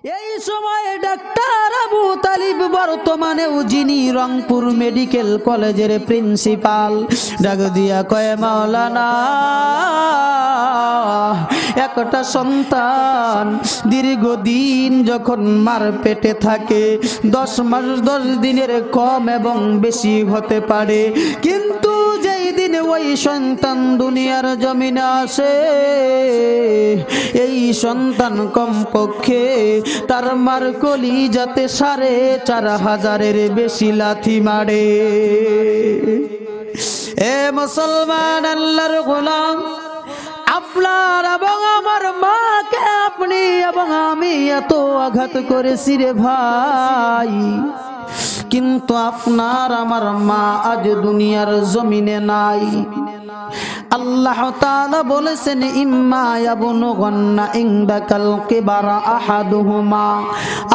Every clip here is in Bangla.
এই সময় ডাক্তার আবু তালিব বর্তমানেও যিনি রংপুর মেডিকেল কলেজের প্রিন্সিপাল ডাক দিয়া কয় মাওলানা একটা সন্তান দীর্ঘদিন যখন মার পেটে থাকে 10 মাস 10 দিনের কম এবং বেশি হতে পারে, কিন্তু যেই দিন ওই সন্তান দুনিয়ার জমিনে আসে এই সন্তান কমপক্ষে তার মার কলিজাতে 4500-এর বেশি লাথি মারে। এ মুসলমান আল্লাহর গোলাম, আপনার এবং আমার মাকে আপনি এবং আমি এত আঘাত করেছি রে ভাই, কিন্তু আপনার আমার মা আজ দুনিয়ার জমিনে নাই। আল্লাহ তাআলা বলেছেন ইম্মা ইয়াবলুগান্না ইনদাকাল কিবারা আহাদুহুমা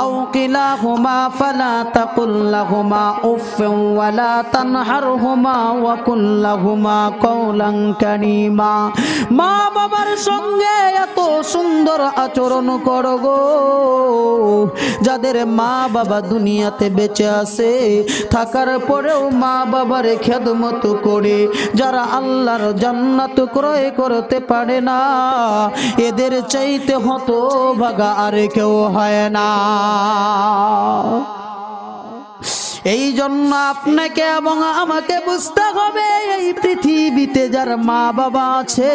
আও কিলাহুমা ফালা তাকুল লাহুমা উফফিন ওয়ালা তানহারহুমা ওয়া কুল লাহুমা কাওলান কারীমা। মা বাবার সঙ্গে এত সুন্দর আচরণ করো গো, যাদের মা বাবা দুনিয়াতে বেঁচে আছে থাকার পরেও মা বাবার খেদমত করে, যারা আল্লাহর জান্নাত ক্রয় করতে পারে না, এদের চাইতে হতভাগা আর কেউ হয় না। এই জন্য আপনাকে এবং আমাকে বুঝতে হবে এই পৃথিবীতে যার মা বাবা আছে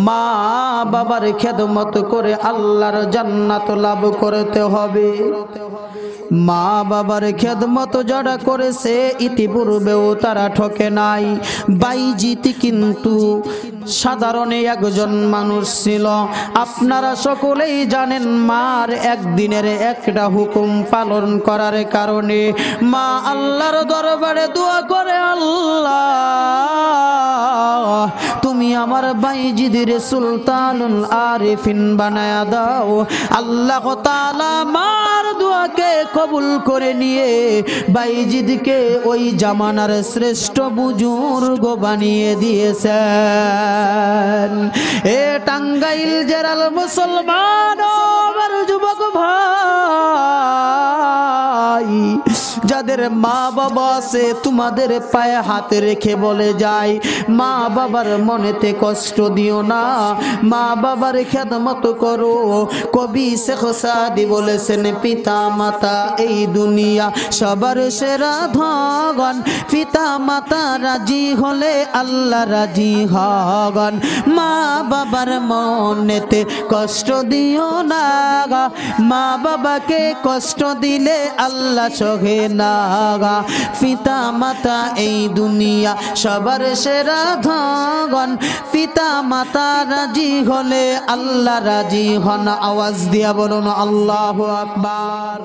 মা বাবার খেদমত করে আল্লাহর জান্নাত লাভ করতে হবে। মা বাবার খেদমত যারা করেছে ইতিপূর্বেও তারা ঠকে নাই। বাইজিত কিন্তু সাধারণ একজন মানুষ ছিল। আপনারা সকলেই জানেন মার একদিনের একটা হুকুম পালন করার কারণে মা আল্লাহর দরবারে দোয়া করে, আল্লাহ তুমি আমার বাইজিদের সুলতানুল আরিফিন বানায়া দাও। আল্লাহ তাআলা মার দোয়াকে কবুল করে নিয়ে বাইজিদকে ওই জামানার শ্রেষ্ঠ বুজুর্গ বানিয়ে দিয়েছেন। এ টাঙ্গাইল জেলার মুসলমান আমার যুবক ভাই, যাদের মা বাবা আছে তোমাদের পায়ে হাত রেখে বলে যায় মা বাবার মনেতে কষ্ট দিও না, মা বাবার খেদমত করো। কবি শেখ সাদি বলেছেন পিতা মাতা এই দুনিয়া সবার সেরা ধগন, পিতা মাতা রাজি হলে আল্লাহ রাজি হগন। মা বাবার মনেতে কষ্ট দিও না, মা বাবাকে কষ্ট দিলে আল্লাহ সহে না। পিতা মাতা এই দুনিয়া সবার সেরা ধগন, পিতা মাতা রাজি হলে আল্লাহ রাজি হন। আওয়াজ দিয়া বলুন আল্লাহু আকবার।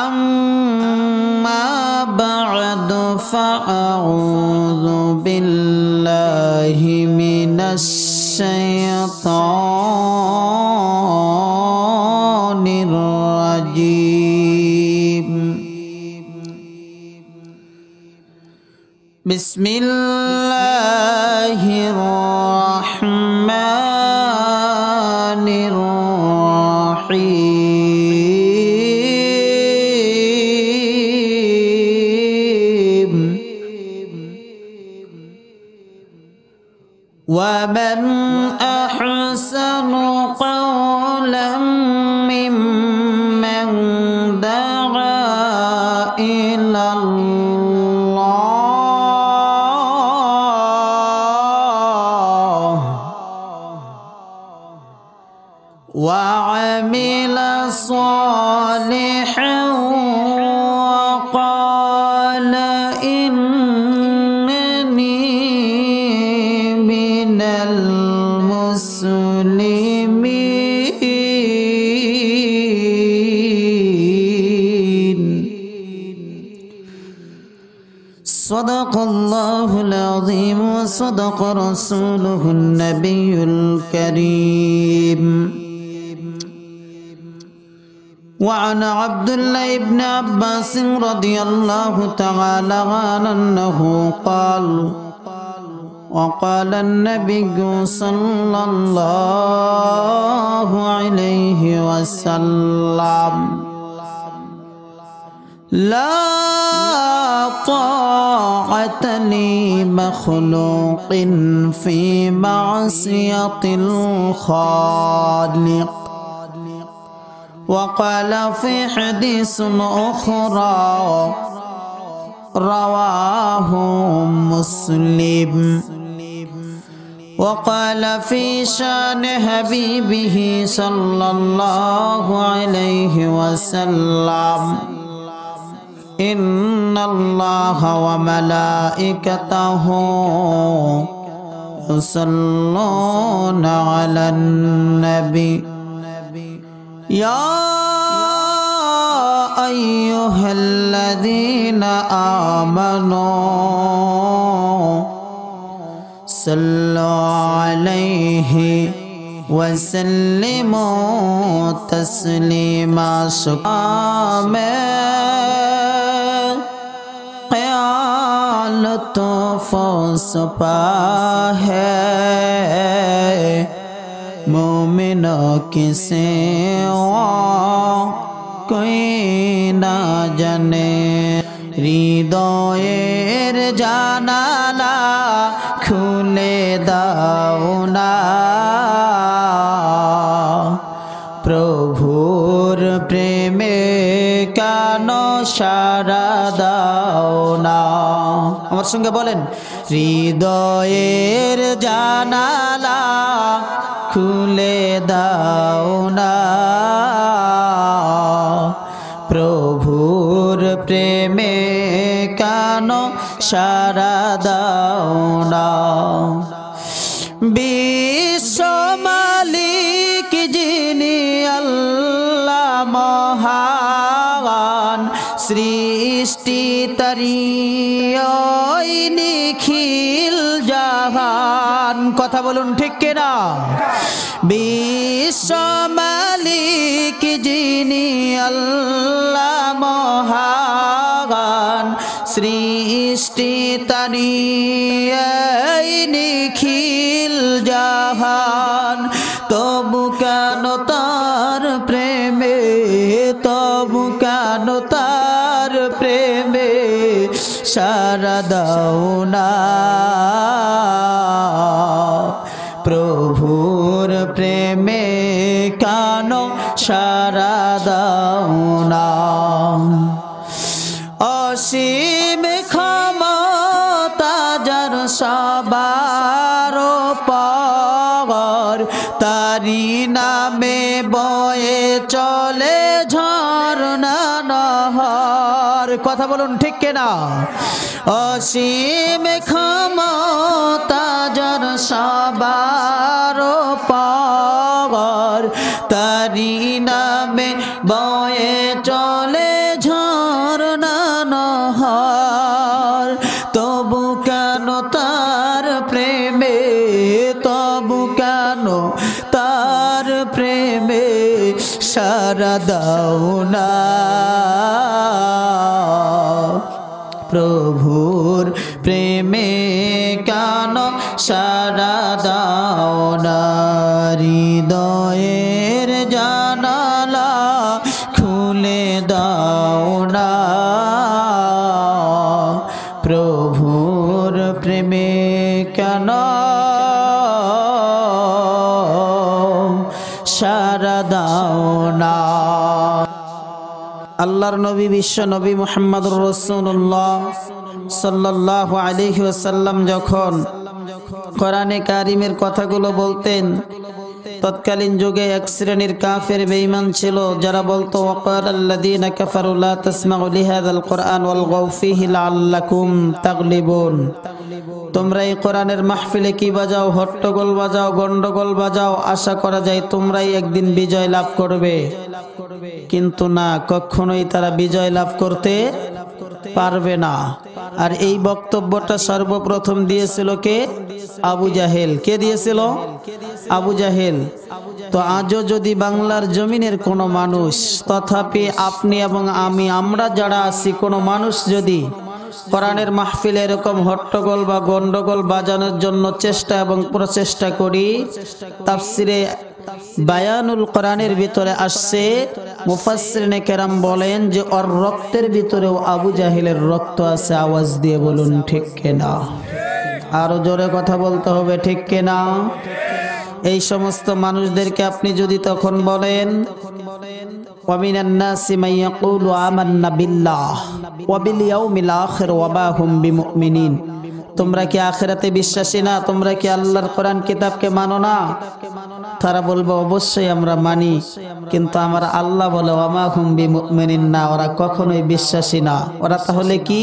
আম্মা বা'দু ফাআউযু বিল্লাহি মিনাশ শাইতানির রাজীম। বিসমিল্লাহির রাহমানির রাহিম। ومن أحسن قولا ممن دعا إلى الله وعمل صالحا وقال إنني من المسلمين. صدق الله العظيم وصدق رسوله النبي الكريم. وعن عبد الله بن عباس رضي الله تعالى عنه قال وقال النبي صلى الله وسلم لا طاعة لمخلوق في معصية الخالق. وقال في حديث أخرى رواه مسلم وقال في شان حبيبه صلى الله عليه وسلم إن الله وملائكته يصلون على النبي يا أيها الذين آمنوا صلوا عليه وسلموا تسليما. तो फौसपा है मोमिनों की सेवा कोई ना जाने হৃদয়ের জানালা খুলে দাও না প্রভুর প্রেমে কেন সারা দাও না। আমার সঙ্গে বলেন হৃদয়ের জানালা খুলে দাও না প্রভুর প্রেমে কেন সারা দাও না। বিশ্ব মালিক যিনি আল্লাহ মহান সৃষ্টি তারি ওই নিখিল জাহান। কথা বলুন ঠিক কিনা? বিশ্ব মালিক যিনি আল্লাহ মহান সৃষ্টি তারি এই নিখিল জাহান। তবু কেন তার প্রেমে তবু কেন তার প্রেমে সারা দাও না প্রভুর প্রেমে কেন সারা দাও না। অসীম ক্ষমতা যার সবার উপর তারি নামে বয়ে চলে ঝরনা নহর। কথা বলুন ঠিক কিনা? অসীম ক্ষমতা যার সবার উপর তারি নামে বয়ে চলে ঝরনা নহর। তবু কেন তার প্রেমে তবু কেন তার প্রেমে সারা দাও না প্রভুর প্রেমে কেন সারা দাও না। হৃদয়ের জানালা খুলে দাও না প্রভুর প্রেমে কেন সারা দাও না। আল্লাহর নবী বিশ্ব নবী মুহাম্মদুর রাসূলুল্লাহ সাল্লাল্লাহু আলাইহি ওয়াসাল্লাম যখন কোরআনে কারিমের কথাগুলো বলতেন তৎকালীন যুগে এক শ্রেণীর কাফের বেঈমান ছিল যারা বলতো ওয়াকালাল্লাযীনা কাফারু লা তাসমাউ লিহাযাল কুরআন ওয়ালগাউ ফীহি লাআল্লাকুম তাগলিবুন। তোমরা এই কোরআনের মাহফিলে কি বাজাও, হট্টগোল বাজাও, গন্ডগোল বাজাও, আশা করা যায় তোমরাই একদিন বিজয় লাভ করবে। কিন্তু না, কখনোই তারা বিজয় লাভ করতে পারবে না। আর এই বক্তব্যটা সর্বপ্রথম দিয়েছিল কে? আবু জাহেল। কে দিয়েছিল? আবু জাহেল। তো আজও যদি বাংলার জমিনের কোনো মানুষ, তথাপি আপনি এবং আমরা যারা আছি, কোনো মানুষ যদি কোরআনের মাহফিলে এরকম হট্টগোল বা গন্ডগোল বাজানোর জন্য চেষ্টা এবং প্রচেষ্টা করি, তাফসিরে বায়ানুল কোরআনের ভিতরে আসছে, মুফাসসিরিনে কেরাম বলেন যে ওর রক্তের ভিতরেও আবু জাহেলের রক্ত আছে। আওয়াজ দিয়ে বলুন ঠিক কিনা? আরো জোরে কথা বলতে হবে, ঠিক কিনা? এই সমস্ত মানুষদেরকে আপনি যদি তখন বলেন ওয়া মিনান নাসি মান ইয়াকুলু আমান্না বিল্লাহ ওয়া বিল ইয়াউমিল আখির ওয়া মা হুম বিমুমিনিন, তোমরা কি আখিরাতে বিশ্বাসী না? তোমরা কি আল্লাহর কোরআন কিতাবকে মানো না? তারা বলবে অবশ্যই আমরা মানি, কিন্তু আমার আল্লাহ বলে ওয়া মা হুম বিমুমিনিন না, ওরা কখনোই বিশ্বাসী না। ওরা তাহলে কি?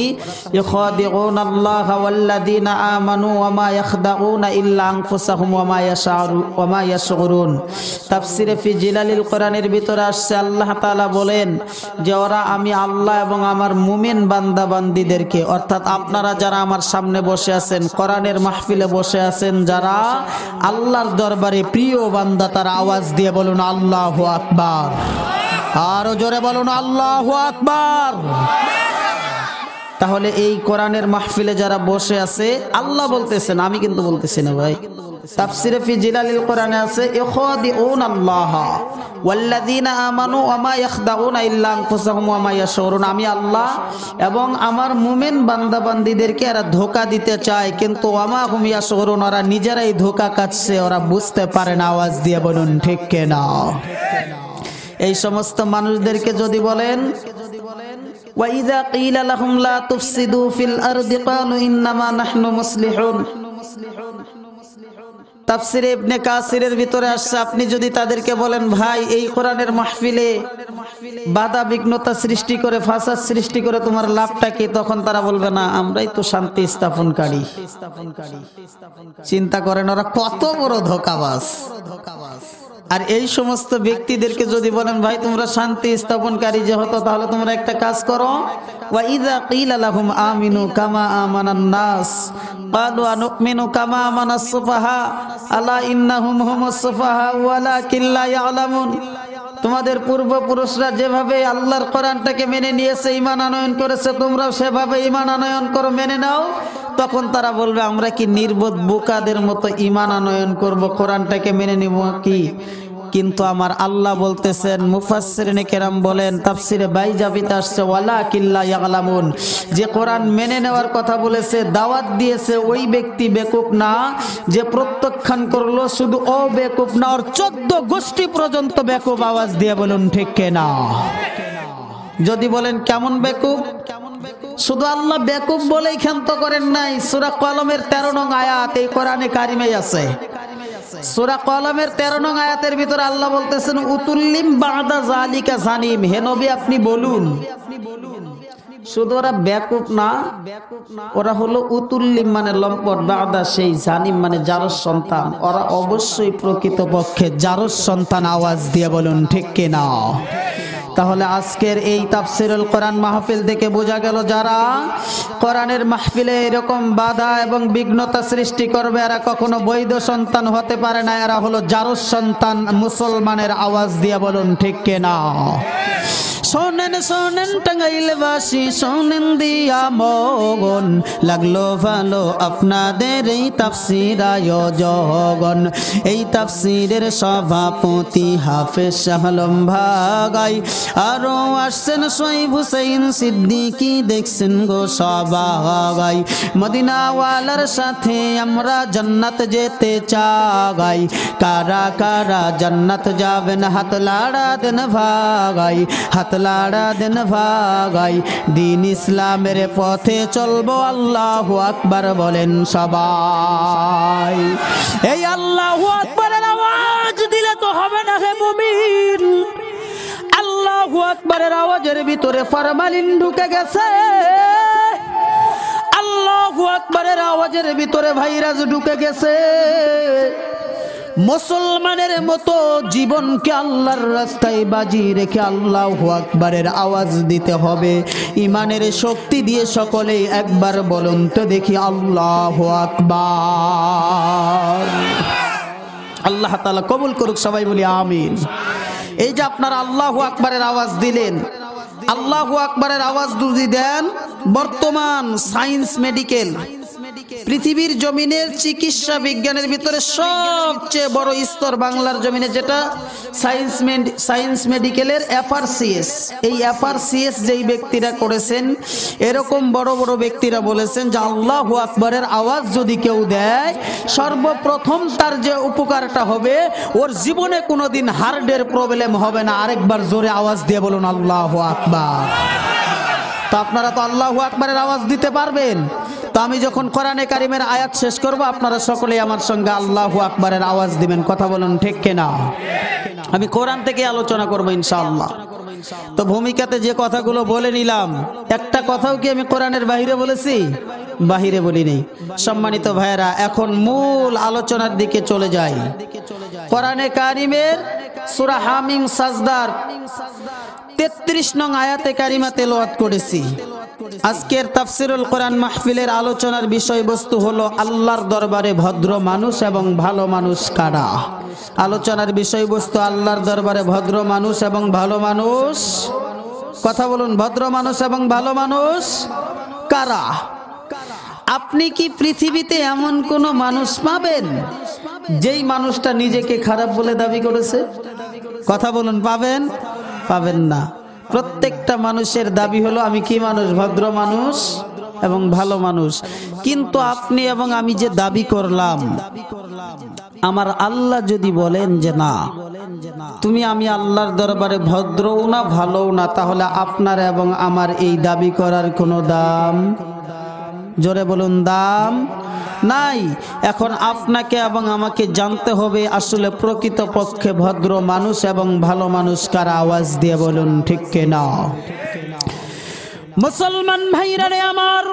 ইখাদিউনা আল্লাহ ওয়াল্লাযিনা আমানু ওয়া মা ইয়াখদাউনা ইল্লা আনফুসাহুম ওয়া মা ইয়াশউরুন। তাফসিরে ফি জিলালিল কোরআনের ভিতরে আসছে, আল্লাহ তাআলা বলেন যে ওরা, আমি আল্লাহ এবং আমার মুমিন বান্দা বান্দীদেরকে, অর্থাৎ আপনারা যারা আমার সামনে বসে আছেন, কোরআনের মাহফিলে বসে আছেন, যারা আল্লাহর দরবারে প্রিয় বান্দা, তারা আওয়াজ দিয়ে বলুন আল্লাহু আকবার। আরো জোরে বলুন আল্লাহু আকবার। তাহলে এই কোরআনের মাহফিলে যারা বসে আছে, আল্লাহ বলতেছেন, আমি কিন্তু বলতেছি না ভাই। তাফসিরে ফি জিলালিল কোরআনে আছে ইখাদিউনা আল্লাহ ওয়াল্লাযিনা আমানু ওয়া মা ইয়াখদাউনা ইল্লা আনফুসাহুম ওয়া মা ইয়াশউরুন, আমি আল্লাহ এবং আমার মুমিন বান্দা বান্দীদেরকে এরা ধোঁকা দিতে চায়, কিন্তু ওয়া মা হুম ইয়াশউরুন, ওরা নিজেরাই ধোঁকা কাটছে, ওরা বুঝতে পারে না। আওয়াজ দিয়ে বলুন ঠিক কিনা? এই সমস্ত মানুষদেরকে যদি বলেন ওয়া ইযা কিলা লাহুম লা তুফসিদু ফিল আরদি ক্বালু ইন্নামা নাহনু মুসলিহুন, তাফসিরে ইবনে কাসিরের ভিতরে আসছে, আপনি যদি তাদেরকে বলেন ভাই এই কোরআনের মাহফিলে বাধা বিঘ্নতা সৃষ্টি করে, ফাসাদ সৃষ্টি করে তোমার লাভটা কি? তখন তারা বলবে না, আমরাই তো শান্তি স্থাপনকারী। চিন্তা করেন ওরা কত বড় ধোঁকাবাজ। আর এই সমস্ত ব্যক্তিদেরকে যদি বলেন ভাই তোমরা শান্তি স্থাপনকারী যে হতো, তাহলে তোমরা একটা কাজ করো, ওয়া ইযা কিলা লাহুম আমিনু কামা আমানান নাস ক্বালু আনুমিনু কামা আমানাস সুফাহা আলা ইন্নাহুম হুমুস সুফাহা ওয়ালাকিন লা ইয়ালামুন, তোমাদের পূর্বপুরুষরা যেভাবে আল্লাহর কোরআনটাকে মেনে নিয়েছে, ঈমান আনয়ন করেছে, তোমরাও সেভাবে ঈমান আনয়ন করো, মেনে নাও। তখন তারা বলবে আমরা কি নির্বোধ বোকাদের মতো ঈমান আনয়ন করব, কোরআনটাকে মেনে নিব কি? কিন্তু আমার আল্লাহ বলতেছেন, মুফাসসিরিনে কেরাম বলেন, তাফসিরে বাইজাবিতে আসছে ওয়ালাকিন লা ইয়ালামুন, যে কোরআন মেনে নেওয়ার কথা বলেছে, দাওয়াত দিয়েছে, ওই ব্যক্তি বেকুব না, যে প্রত্যাখ্যান করলো শুধু ও বেকুব না, ওর 14 গোষ্ঠী পর্যন্ত বেকুব। আওয়াজ দিয়ে বলুন ঠিক কিনা? যদি বলেন কেমন বেকুব, শুধু আল্লাহ বেকুব বলেই ক্ষান্ত করেন নাই। সূরা কলমের 13 নং আয়াত এই কোরআনে কারিমে আছে। সূরা কলমের 13 নং আয়াতের ভিতরে আল্লাহ বলতেছেন উতুল্লিম বাদা যালিকা জানিম, হে নবী আপনি বলুন। শুধু ওরা বেকুব না, ওরা হলো উতুল্লিম মানে লম্পট, বাদা সেই, জানিম মানে জারস সন্তান। ওরা অবশ্যই প্রকৃতপক্ষে জারস সন্তান। আওয়াজ দিয়ে বলুন ঠিক কিনা? তাহলে আজকের এই তাফসিরুল কোরআন মাহফিল থেকে বোঝা গেল, যারা কোরআনের মাহফিলে এরকম বাধা এবং বিঘ্নতা সৃষ্টি করবে, এরা কখনো বৈধ সন্তান হতে পারে না, এরা হলো জারস সন্তান মুসলমানের। আওয়াজ দিয়ে বলুন ঠিক কিনা? শোনেন শোনেন টাঙ্গাইলবাসী, শোনেন দিয়া মগন, লাগলো ভালো আপনাদের এই তাফসির আয়োজন। এই তাফসিরের সভাপতি হাফেজ শাহ আলম ভাই, আরো আসছেন শোয়েব হুসাইন সিদ্দিকী, দেখছেন গো সবাই। মদিনাওয়ালার সাথে আমরা জান্নাত যেতে চাই, কারা কারা জান্নাত যাবেন হাত লাড়া দেন ভাই, হাত লাড়া দেন ভাই। দিন ইসলামের পথে চলবো, আল্লাহু আকবার বলেন সবাই। এই আল্লাহু আকবারের আওয়াজ দিলে তো হবে না হে মুমিন। আল্লাহু আকবারের আওয়াজের ভিতরে ফরমালিন ঢুকে গেছে, আল্লাহু আকবারের আওয়াজের ভিতরে ভাইরাস ঢুকে গেছে। মুসলমানের মতো জীবনকে আল্লাহর রাস্তায় বাজি রেখে আল্লাহু আকবারের আওয়াজ দিতে হবে। ইমানের শক্তি দিয়ে সকলেই একবার বলুন তো দেখি আল্লাহু আকবার। আল্লাহ তাআলা কবুল করুক, সবাই বলি আমিন। এই যে আপনারা আল্লাহু আকবারের আওয়াজ দিলেন, আল্লাহু আকবারের আওয়াজ যদি দেন, বর্তমান সায়েন্স মেডিকেল পৃথিবীর জমিনের চিকিৎসা বিজ্ঞানের ভিতরে সবচেয়ে বড় স্তর বাংলার জমিনে যেটা সায়েন্স মেডিকেলের এফআরসিএস, এই এফআরসিএস যেই ব্যক্তিরা করেছেন, এরকম বড় বড় ব্যক্তিরা বলেছেন যে আল্লাহু আকবারের আওয়াজ যদি কেউ দেয়, সর্বপ্রথম তার যে উপকারটা হবে, ওর জীবনে কোনোদিন হার্টের প্রবলেম হবে না। আরেকবার জোরে আওয়াজ দিয়ে বলুন আল্লাহু আকবার। তো আপনারা তো আল্লাহু আকবারের আওয়াজ দিতে পারবেন। তো আমি যখন কোরআনে কারিমের আয়াত শেষ করব, আপনারা সকলেই আমার সঙ্গে আল্লাহু আকবারের আওয়াজ দিবেন। কথা বলুন ঠিক কিনা? আমি কোরআন থেকে আলোচনা করব ইনশাআল্লাহ। তো ভূমিকাতে যে কথাগুলো বলে নিলাম, একটা কথাও কি আমি কোরআনের বাইরে বলেছি? বাহিরে বলিনি। সম্মানিত ভাইয়েরা, এখন মূল আলোচনার দিকে চলে যাই। কোরআনে কারিমের সূরা হামিম সাজদার 33 নং আয়াতে কারিমা তেলাওয়াত করেছি। আজকের তাফসিরুল কোরআন মাহফিলের আলোচনার বিষয়বস্তু হলো আল্লাহর দরবারে ভদ্র মানুষ এবং ভালো মানুষ কারা। আলোচনার বিষয়বস্তু আল্লাহর দরবারে ভদ্র মানুষ এবং ভালো মানুষ। কথা বলুন, ভদ্র মানুষ এবং ভালো মানুষ কারা? আপনি কি পৃথিবীতে এমন কোন মানুষ পাবেন যেই মানুষটা নিজেকে খারাপ বলে দাবি করেছে? কথা বলুন, পাবেন? পাবেন না। প্রত্যেকটা মানুষের দাবি হলো আমি কি মানুষ? ভদ্র মানুষ এবং ভালো মানুষ। কিন্তু আপনি এবং আমি যে দাবি করলাম, আমার আল্লাহ যদি বলেন যে না, তুমি আমি আল্লাহর দরবারে ভদ্রও না ভালোও না, তাহলে আপনার এবং আমার এই দাবি করার কোনো দাম, জোরে বলুন, দাম নাই। এখন আপনাকে এবং আমাকে জানতে হবে আসলে প্রকৃতপক্ষে ভদ্র মানুষ এবং ভালো মানুষ কারা। আওয়াজ দিয়ে বলুন ঠিক কিনা? মুসলমান ভাইরা রে আমার,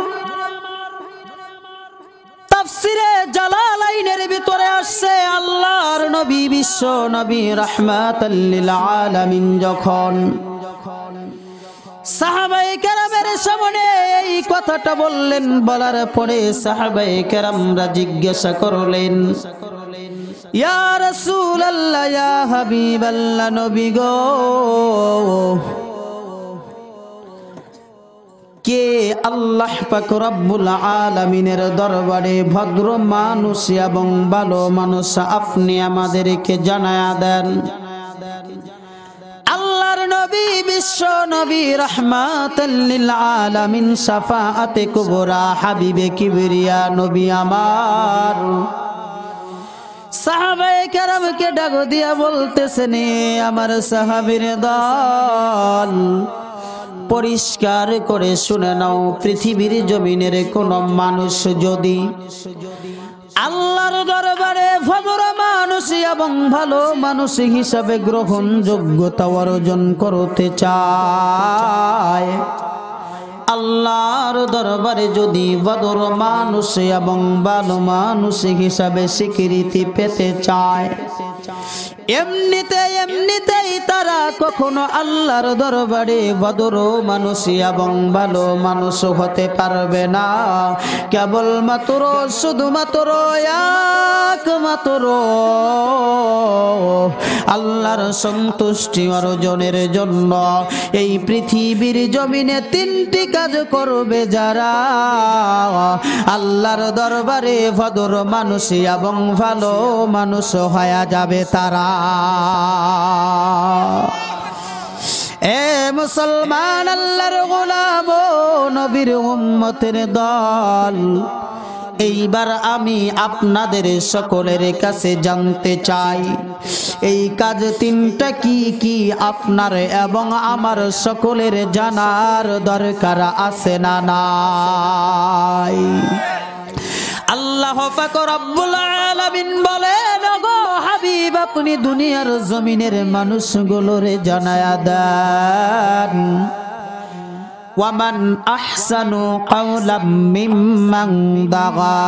তাফসিরে জালালাইনের ভিতরে আসছে আল্লাহর নবী বিশ্ব নবী রাহমাতাল লিল আলামিন যখন সাহাবায়ে কেরামের সামনে এই কথাটা বললেন, বলার পরে সাহাবায়ে কেরামরা জিজ্ঞাসা করলেন, ইয়া রাসূলুল্লাহ, ইয়া হাবিবাল্লাহ, নবী গো, কে আল্লাহ পাক রব্বুল আলামিনের দরবারে ভদ্র মানুষ এবং ভালো মানুষ আপনি আমাদেরকে জানায়া দেন। আল্লাহর নবী বিশ্ব নবী রাহমাতাল লিল আলামিন শাফাআতে কুবরা হাবিবে কিবরিয়া নবী আমার সাহাবায়ে কেরামকে ডাক দিয়া বলতেছেন, আমার সাহাবীর দল, পরিষ্কার করে শুনে নাও, পৃথিবীর জমিনের কোন মানুষ যদি আল্লাহর দরবারে ভদ্র মানুষ এবং ভালো মানুষ হিসাবে গ্রহণযোগ্যতা অর্জন করতে চায়, আল্লাহর দরবারে যদি ভদ্র মানুষ এবং ভালো মানুষ হিসাবে স্বীকৃতি পেতে চায়, এমনিতেই তারা কখনো আল্লাহর দরবারে ভদ্র মানুষ এবং ভালো মানুষ হতে পারবে না। কেবলমাত্র শুধুমাত্র একমাত্র আল্লাহর সন্তুষ্টি অর্জনের জন্য এই পৃথিবীর জমিনে 3টি কাজ করবে যারা, আল্লাহর দরবারে ভদ্র মানুষ এবং ভালো মানুষ হয়ে যাবে তারা। এ মুসলমান, আল্লাহর গোলাম ও নবীর উম্মতের দল, এইবার আমি আপনাদের সকলের কাছে জানতে চাই, এই কাজ 3টা কি কি আপনার এবং আমার সকলের জানার দরকার আছে না নাই? আল্লাহ পাক রব্বুল আলামিন বলেন, গো হাবিব, আপনি দুনিয়ার জমিনের মানুষগুলোরে জানায়া দেন, ওয়ামান আহসানু কাওলাম মিম্মান দাগা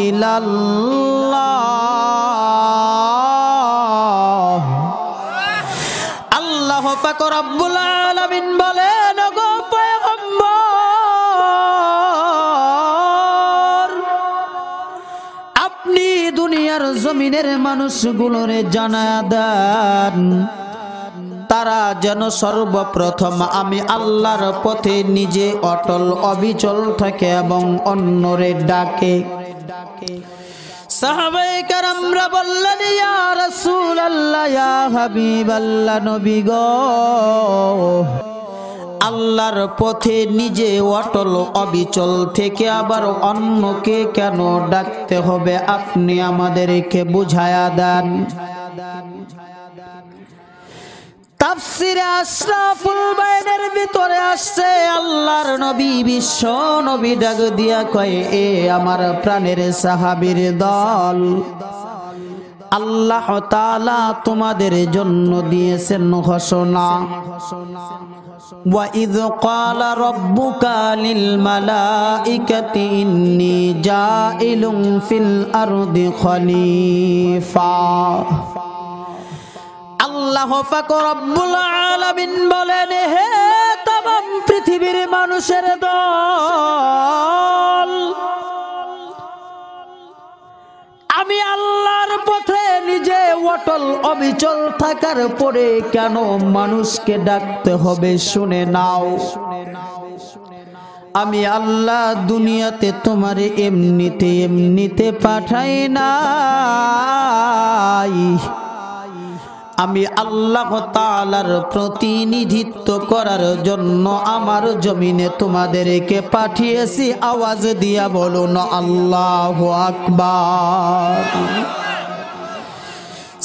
ইলাল্লাহ। আল্লাহ পাক রব্বুল আলামিন বলেন, গো পয়গম্বর, আপনি দুনিয়ার জমিনের মানুষগুলোরে জানায়া দেন, তারা যেন সর্বপ্রথম আমি আল্লাহর পথে নিজে অটল অবিচল থাকে এবং অন্যরে ডাকে। সাহাবায়ে কেরামরা বললেন, ইয়া রাসূলুল্লাহ, ইয়া হাবিবাল্লাহ, নবী গো, আল্লাহর পথে নিজে অটল অবিচল থেকে আবার অন্যকে কেন ডাকতে হবে, আপনি আমাদেরকে বুঝায়া দেন। তাফসিরে আশরাফুল বায়ানের ভিতরে আসছে, আল্লাহর নবী বিশ্ব নবী ডাক দিয়া কয়, এ আমার প্রাণের সাহাবীর দল, আল্লাহ তাআলা তোমাদের জন্য দিয়েছেন ঘোষণা, وَإِذْ قَالَ رَبُّكَ لِلْمَلَائِكَةِ إِنِّي جَاعِلٌ فِي الْأَرْضِ خَلِيفَةً। আল্লাহ পাক রব্বুল আলামিন বলেন, হে तमाम পৃথিবীর মানুষের দল, আমি আল্লাহর পথে নিজে অটল অবিচল থাকার পরে কেন মানুষকে ডাকতে হবে শুনে নাও। আমি আল্লাহ দুনিয়াতে তোমার এমনিতে পাঠাই নাই, আমি আল্লাহ তাআলার প্রতিনিধিত্ব করার জন্য আমার জমিনে তোমাদেরকে পাঠিয়েছি। আওয়াজ দিয়া বলুন আল্লাহু আকবার।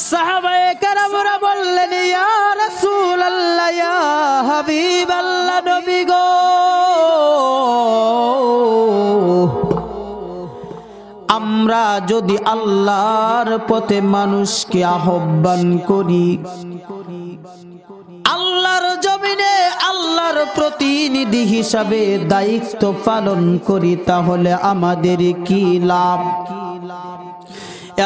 সাহাবায়ে কেরামরা বললেন, ইয়া রাসূলুল্লাহ, ইয়া হাবিবাল্লাহ, নবী গো, আমরা যদি আল্লাহর পথে মানুষকে আহ্বান করি, আল্লাহর জমিনে আল্লাহর প্রতিনিধি হিসাবে দায়িত্ব পালন করি, তাহলে আমাদের কি লাভ?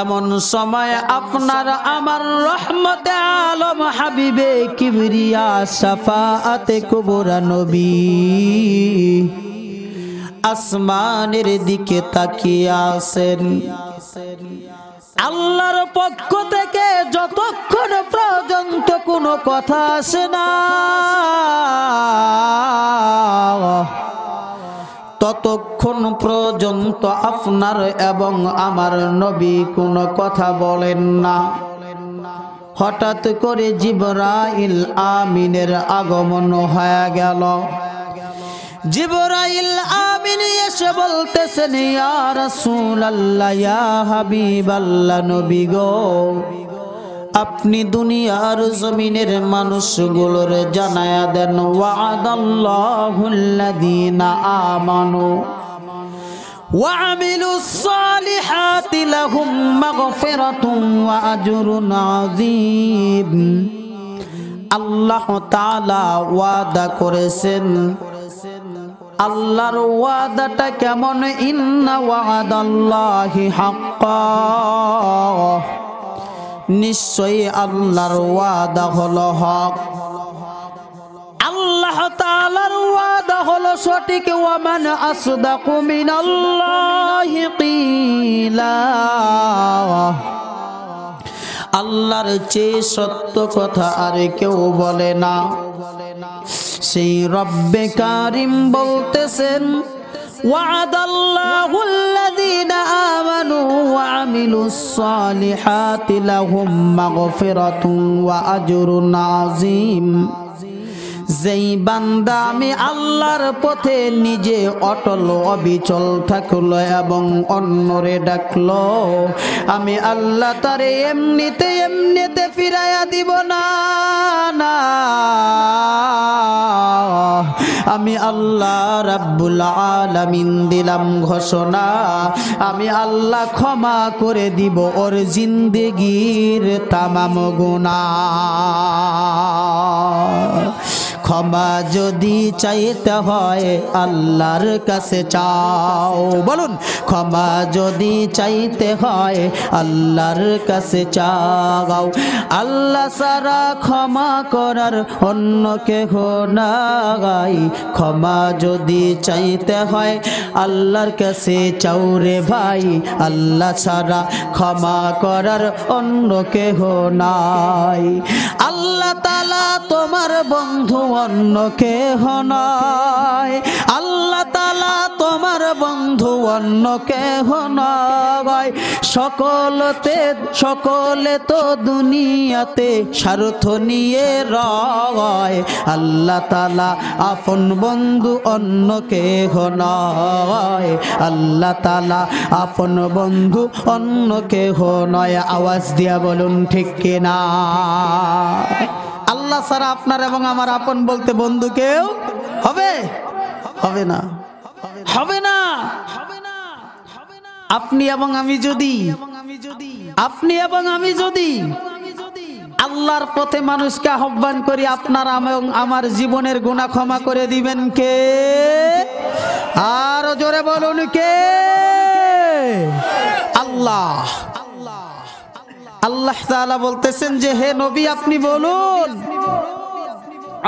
এমন সময় আপনার আমার রহমতে আলম হাবিবে কিবরিয়া শাফাআতে কুবরা নবী আসমানের দিকে তাকিয়ে আছেন। আল্লাহর পক্ষ থেকে যতক্ষণ পর্যন্ত কোনো কথা আসে না, ততক্ষণ পর্যন্ত আপনার এবং আমার নবী কোনো কথা বলেন না। হঠাৎ করে জিবরাইল আমিনের আগমন হয়ে গেল। জিবরাইল আমিন এসে বলতেছেন, ইয়া রাসূলুল্লাহ, ইয়া হাবিবাল্লাহ, নবী গো, আপনি দুনিয়ার জমিনের মানুষগুলোর জানায়া দেন, ওয়া'দাল্লাহুল্লাযীনা আমানু ওয়া আমিলুস সালিহাতি লাহুম মাগফিরাতুন ওয়া আজরুন আযীম। আল্লাহ তাআলা ওয়াদা করেছেন, আল্লাহর ওয়াদাটা কেমন? ইন্না ওয়াদাল্লাহি হাক্কা, নিশ্চয়ই আল্লাহর ওয়াদা হলো হক, আল্লাহ তাআলার ওয়াদা হলো সঠিক। ওয়া মান আসদাকু মিনাল্লাহি কিলা, আল্লাহর চেয়ে সত্য কথা আর কেউ বলে না। সেই রব্বে কারিম বলতেছেন, ওয়া'দাল্লাহুল্লাযীনা আমানু ওয়া আমিলুস সালিহাতি লাহুম মাগফিরাতুন ওয়া আজরুন আযীম। যেই বান্দা আমি আল্লাহর পথে নিজে অটল অবিচল থাকলো এবং অন্যরে ডাকলো, আমি আল্লাহ তারে এমনিতে ফিরাইয়া দিব না। আমি আল্লাহ রাব্বুল আলামিন দিলাম ঘোষণা, আমি আল্লাহ ক্ষমা করে দিব ওর জিন্দেগির তামাম গুনাহ। ক্ষমা যদি চাইতে হয় আল্লাহর কাছে চাও, বলুন, ক্ষমা যদি চাইতে হয় আল্লাহর কাছে চাও। আল্লাহ ছাড়া ক্ষমা করার অন্য কেহ নাই। ক্ষমা যদি চাইতে হয় আল্লাহর কাছে চাও রে ভাই, আল্লাহ ছাড়া ক্ষমা করার অন্য কেহ নাই। আল্লাহ তাআলা তোমার বন্ধু, অন্য কেহ নয়। আল্লাহ তাআলা তোমার বন্ধু, বন্ধু অন্য কেহ নয়। সকলে তো দুনিয়াতে স্বার্থ নিয়ে রয়। আল্লাহ তাআলা আপন বন্ধু অন্য কেহ নয়। আল্লাহ তাআলা আপন বন্ধু অন্য কেহ নয়। আওয়াজ দিয়া বলুন ঠিক কিনা? আল্লাহ ছাড়া আপনার এবং আমার আপন বলতে বন্ধু কেউ হবে? হবে না, হবে না। আপনি এবং আমি যদি আল্লাহর পথে মানুষকে আহ্বান করি, আপনার এবং আমার জীবনের গুনাহ ক্ষমা করে দিবেন কে? আরো জোরে বলুন কে? আল্লাহ। আল্লাহ তাআলা বলতেছেন যে হে নবী আপনি বলুন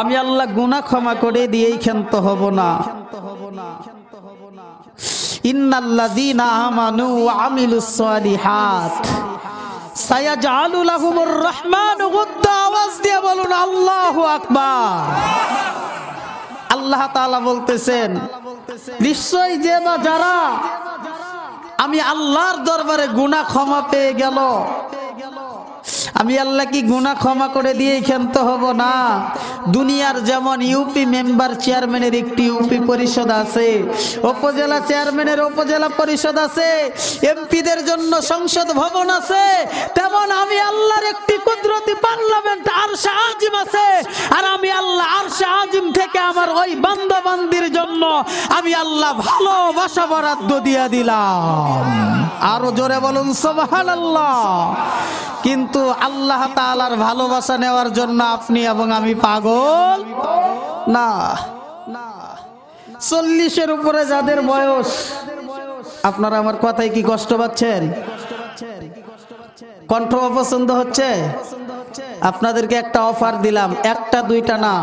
আমি আল্লাহ গুনাহ ক্ষমা করে দিয়েই ক্ষান্ত হব না। ইন্নাল্লাযীনা আমানু ওয়া আমিলুস সালিহাত সায়াজআলু লাহুমুর রাহমানু গুদ্দা। আওয়াজ দিয়ে বলুন আল্লাহু আকবার। আল্লাহ তাআলা বলতেছেন নিশ্চয়ই যে বা যারা আমি আল্লাহর দরবারে গুনাহ ক্ষমা পেয়ে গেল, আমি আল্লাহ কি গুনাহ ক্ষমা করে দিয়ে ক্ষান্ত হব না? দুনিয়ার যেমন ইউপি মেম্বার চেয়ারম্যানের একটি ইউপি পরিষদ আছে, উপজেলা চেয়ারম্যানের উপজেলা পরিষদ আছে, এমপিদের জন্য সংসদ ভবন আছে, তেমন আমি আল্লাহর একটি কুদরতি পার্লামেন্ট আরশে আজিম আছে। আর আমি আল্লাহ আরশে আজিম থেকে আমার ওই বান্দা বান্দির জন্য আমি আল্লাহ ভালোবাসা বরাদ্দ দিয়ে দিলাম। আরো জোরে বলুন সুবহানাল্লাহ। কিন্তু আল্লাহ তাআলার ভালোবাসা নেওয়ার জন্য আপনি এবং আমি পাগল না। 40-এর উপরে যাদের বয়স, আপনারা আমার কথায় কি কষ্ট পাচ্ছেন? কণ্ঠ অপছন্দ হচ্ছে? আপনাদেরকে একটা অফার দিলাম, একটা দুইটা না,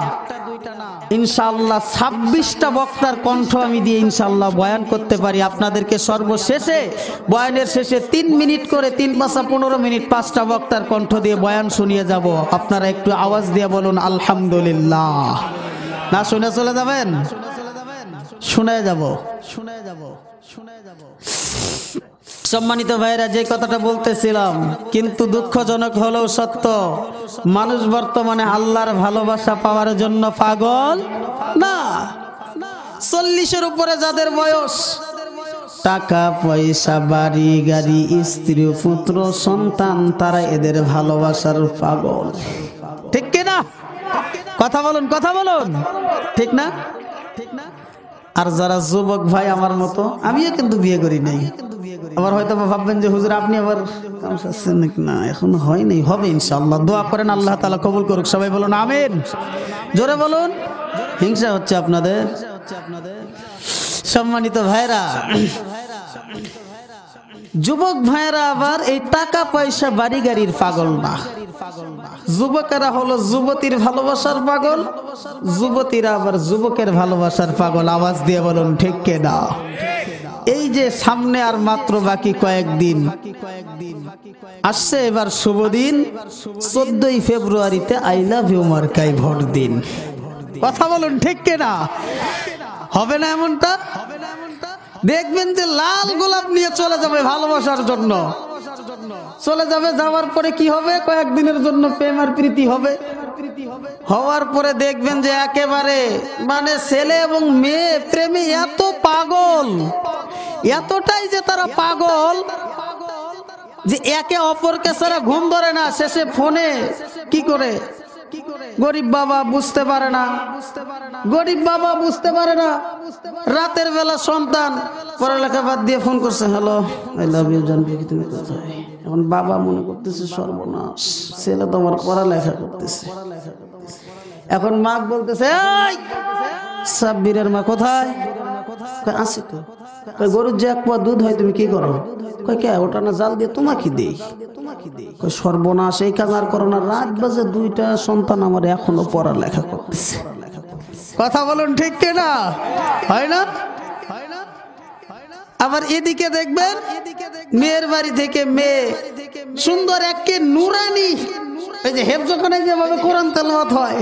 ইনশাআল্লাহ 26টা বক্তার কণ্ঠ আমি দিয়ে ইনশাআল্লাহ বয়ান করতে পারি। আপনাদেরকে সর্বশেষে বয়ানের শেষে 3 মিনিট করে 3 পাঁচা 15 মিনিট 5টা বক্তার কণ্ঠ দিয়ে বয়ান শুনিয়ে যাব। আপনারা একটু আওয়াজ দিয়ে বলুন আলহামদুলিল্লাহ। না শুনে চলে যাবেন? শুনে যাব। সম্মানিত ভাইরা, যে কথাটা বলতেছিলাম কিন্তু দুঃখজনক হলেও সত্য, মানুষ বর্তমানে আল্লাহর ভালোবাসা পাওয়ার জন্য পাগল না। 40-এর উপরে যাদের বয়স, টাকা পয়সা বাড়ি গাড়ি স্ত্রী পুত্র সন্তান, তারা এদের ভালোবাসার পাগল। ঠিক কিনা? কথা বলুন, কথা বলুন, ঠিক না? আর যারা যুবক ভাই আমার মতো, আমিও কিন্তু বিয়ে করি নাই, আবার হয়তো ভাববেন যে হুজুর আপনি আবার না, এখন হয় নাই, হবে ইনশাআল্লাহ। দোয়া করেন আল্লাহ তাআলা কবুল করুক। সবাই বলুন আমিন। জোরে বলুন। হিংসা হচ্ছে আপনাদের? সম্মানিত ভাইরা, যুবক ভাইরা আবার এই টাকা পয়সা বাড়ি গাড়ির পাগল না। যুবকেরা হলো যুবতীর ভালোবাসার পাগল, যুবতীরা আবার যুবকের ভালোবাসার পাগল। আওয়াজ দিয়ে বলুন ঠিক কিনা? এই যে সামনে আর মাত্র বাকি কয়েকদিন আসছে, এবার শুভ দিন 14ই ফেব্রুয়ারিতে আই লাভ ইউ মার্কায় ভোট দিন। কথা বলুন ঠিক কিনা? হবে না এমনটা? দেখবেন যে লাল গোলাপ নিয়ে চলে যাবে ভালোবাসার জন্য, চলে যাবে। যাওয়ার পরে কি হবে? কয়েকদিনের জন্য প্রেম আর প্রীতি হবে। হওয়ার পরে দেখবেন যে একেবারে মানে ছেলে এবং মেয়ে প্রেমে এত পাগল, এতটাই যে তারা পাগল যে একে অপরকে ছাড়া ঘুম ধরে না। শেষে ফোনে কি করে? গরিব বাবা বুঝতে পারে না, গরিব বাবা বুঝতে পারে না। রাতের বেলা সন্তান পড়ালেখা বাদ দিয়ে ফোন করছে, হ্যালো আই লাভ ইউ জানবি কি তুমি কোথায়? এখন বাবা মনে করতেছে সর্বনাশ, ছেলে তো আমার পড়ালেখা করতেছে। এখন মা বলতেছে, এই সাব্বিরের মা কোথায়? আসি তো। গরুর যে 1 পোয়া দুধ হয় তুমি কি করো? কয় কে ওটা না জাল দিয়ে তোমাকে দেই। সর্বনাশ, এই কাজ আর করো না। রাত বাজে 2টা, সন্তান আমার এখনো পড়ালেখা করতেছে। কথা বলুন ঠিক কিনা? হয় না? আবার এদিকে দেখবেন মেয়ের বাড়ি থেকে মেয়ে সুন্দর একে নুরানি, এই যে হেফজখানায় যেভাবে কোরআন তেলাওয়াত হয়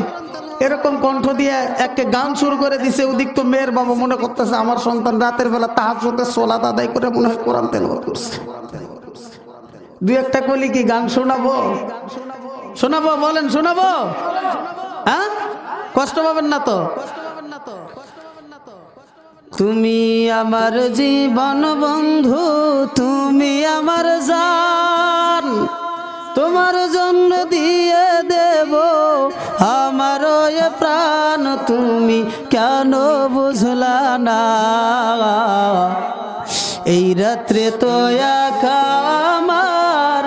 এরকম কণ্ঠ দিয়ে একটা গান শুরু করে দিছে। ওদিক তো মেয়ের বাবা মনে করতেছে আমার সন্তান রাতের বেলা তাহাজ্জুদের সালাত আদায় করে মনে হয় কোরআন তেলাওয়াত করছে। দুই একটা কলি কি গান শোনাবো? শোনাবো? বলেন শোনাবো? হ্যাঁ, কষ্ট পাবেন না তো? তুমি আমার জীবন বন্ধু, তুমি আমার জান, তোমার জন্য দিয়ে দেব আমার এ প্রাণ, তুমি কেন বুঝলা না? এই রাত্রে তো একা আমার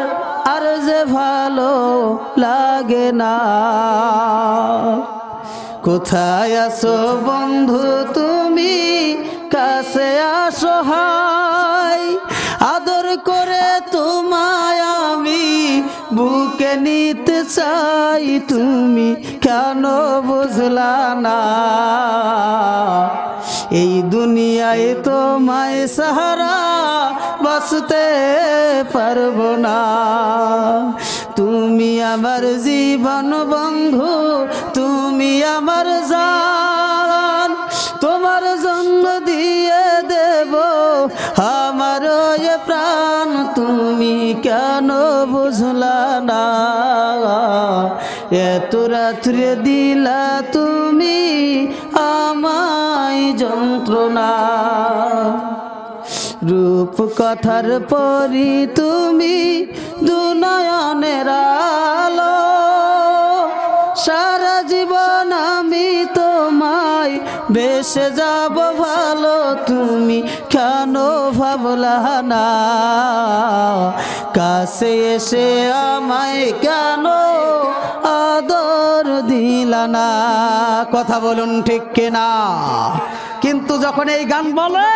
আর যে ভালো লাগে না। কোথায় আছো বন্ধু তুমি, কাছে আসো হাই, আদর করে তোমায় আমি বুকে নিতে চাই, তুমি কেন বুঝলা না? এই দুনিয়ায় তোমায় সাহারা বাঁচতে পারবো না। তুমি আমার জীবন বন্ধু, তুমি আমার জান, তোমার জন্য দিয়ে দেব আমার এ প্রাণ, তুমি কেন বুঝলা না? এত রাত্রে দিলা তুমি আমায় যন্ত্রণা, রূপ কথার পরি তুমি দুনয়নের আলো, সারা জীবন আমি তোমায় বেসে যাব ভালো, তুমি কেন ভাবলা না? কাছে এসে আমায় কেন আদর দিলা না? কথা বলুন ঠিক কিনা? কিন্তু যখন এই গান বলে,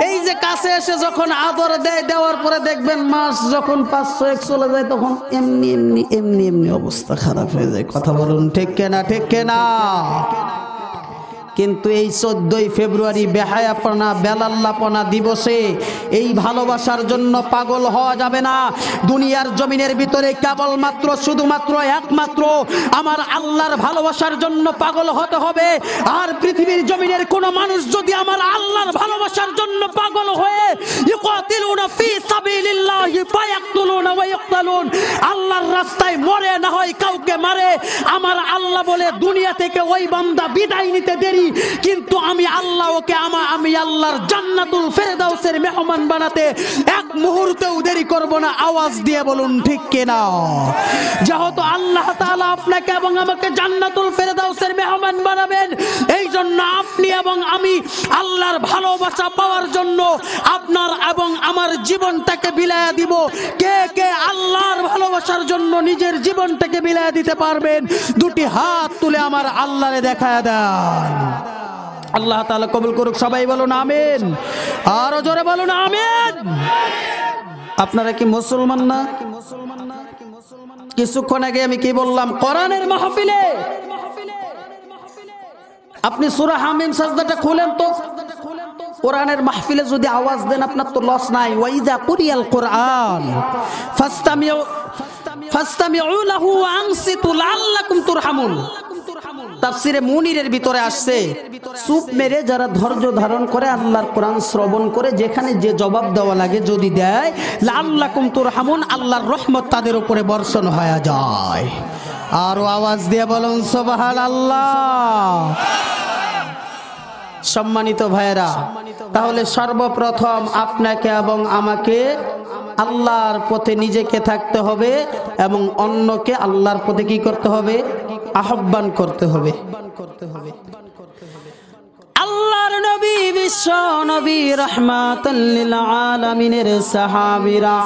এই যে কাছে এসে যখন আদর দেয়, দেওয়ার পরে দেখবেন মাস যখন 500 চলে যায়, তখন এমনি এমনি এমনি এমনি অবস্থা খারাপ হয়ে যায়। কথা বলুন ঠিক কিনা? ঠিক কিনা? কিন্তু এই 14ই ফেব্রুয়ারি বেহায়াপনা বেলাল্লাপনা দিবসে এই ভালোবাসার জন্য পাগল হওয়া যাবে না। দুনিয়ার জমিনের ভিতরে কেবলমাত্র শুধুমাত্র একমাত্র আমার আল্লাহর ভালোবাসার জন্য পাগল হতে হবে। আর পৃথিবীর জমিনের কোন মানুষ যদি আমার আল্লাহর ভালোবাসার জন্য পাগল হয়ে ইউকাতিলুনা ফি সাবিলিল্লাহি ফায়াকতুলুনা ওয়া ইউকতালুন, আল্লাহর রাস্তায় মরে না হয় কাউকে মারে, আমার আল্লাহ বলে দুনিয়া থেকে ওই বান্দা বিদায় নিতে দেরি, কিন্তু আমি আল্লাহ ওকে আমি আল্লাহর জান্নাতুল ফেরদাউসের মেহমান বানাতে এক মুহূর্তেও দেরি করব না। আওয়াজ দিয়ে বলুন ঠিক কিনা? যেহেতু আল্লাহ তাআলা আপনাকে এবং আমাকে জান্নাতুল ফেরদাউসের মেহমান বানাবেন, এই জন্য আপনি এবং আমি আল্লাহর ভালোবাসা পাওয়ার জন্য আপনার এবং আমার জীবনটাকে বিলায়া দিব। কে কে আল্লাহর ভালোবাসার জন্য নিজের জীবনটাকে বিলায়া দিতে পারবেন? দুটি হাত তুলে আমার আল্লাহরে দেখায়া দেন। আল্লাহ তাআলা কবুল করুক। সবাই বলুন আমিন। আরো জোরে বলুন আমিন। আপনারা কি মুসলমান না? কিছুক্ষণ আগে আমি কি বললাম? কোরআনের মাহফিলে আপনি সূরা হামিম সাজদাটা খুলেন তো, কোরআনের মাহফিলে যদি আওয়াজ দেন আপনার তো লস নাই। ওয়াইজা কুরিয়াল কোরআন ফাসতামিউ লাহু ওয়া আনসিতু লাআল্লাকুম তুরহামুন। তাফসিরে মুনিরের ভিতরে আসছে, চুপ মেরে যারা ধৈর্য ধারণ করে আল্লাহর কোরআন শ্রবণ করে যেখানে যে জবাব দেওয়া লাগে যদি দেয়, লাআল্লাকুম তুরহামুন, আল্লাহর রহমত তাদের উপরে বর্ষণ হয়ে যায়। আরো আওয়াজ দিয়ে বলুন সুবহানাল্লাহ। সম্মানিত ভাইরা, তাহলে সর্বপ্রথম আপনাকে এবং আমাকে আল্লাহর পথে নিজেকে থাকতে হবে এবং অন্যকে আল্লাহর পথে কি করতে হবে? আহ্বান করতে হবে। আল্লাহর নবী বিশ্ব নবী রাহমাতাল লিল আলামিনের সাহাবীরা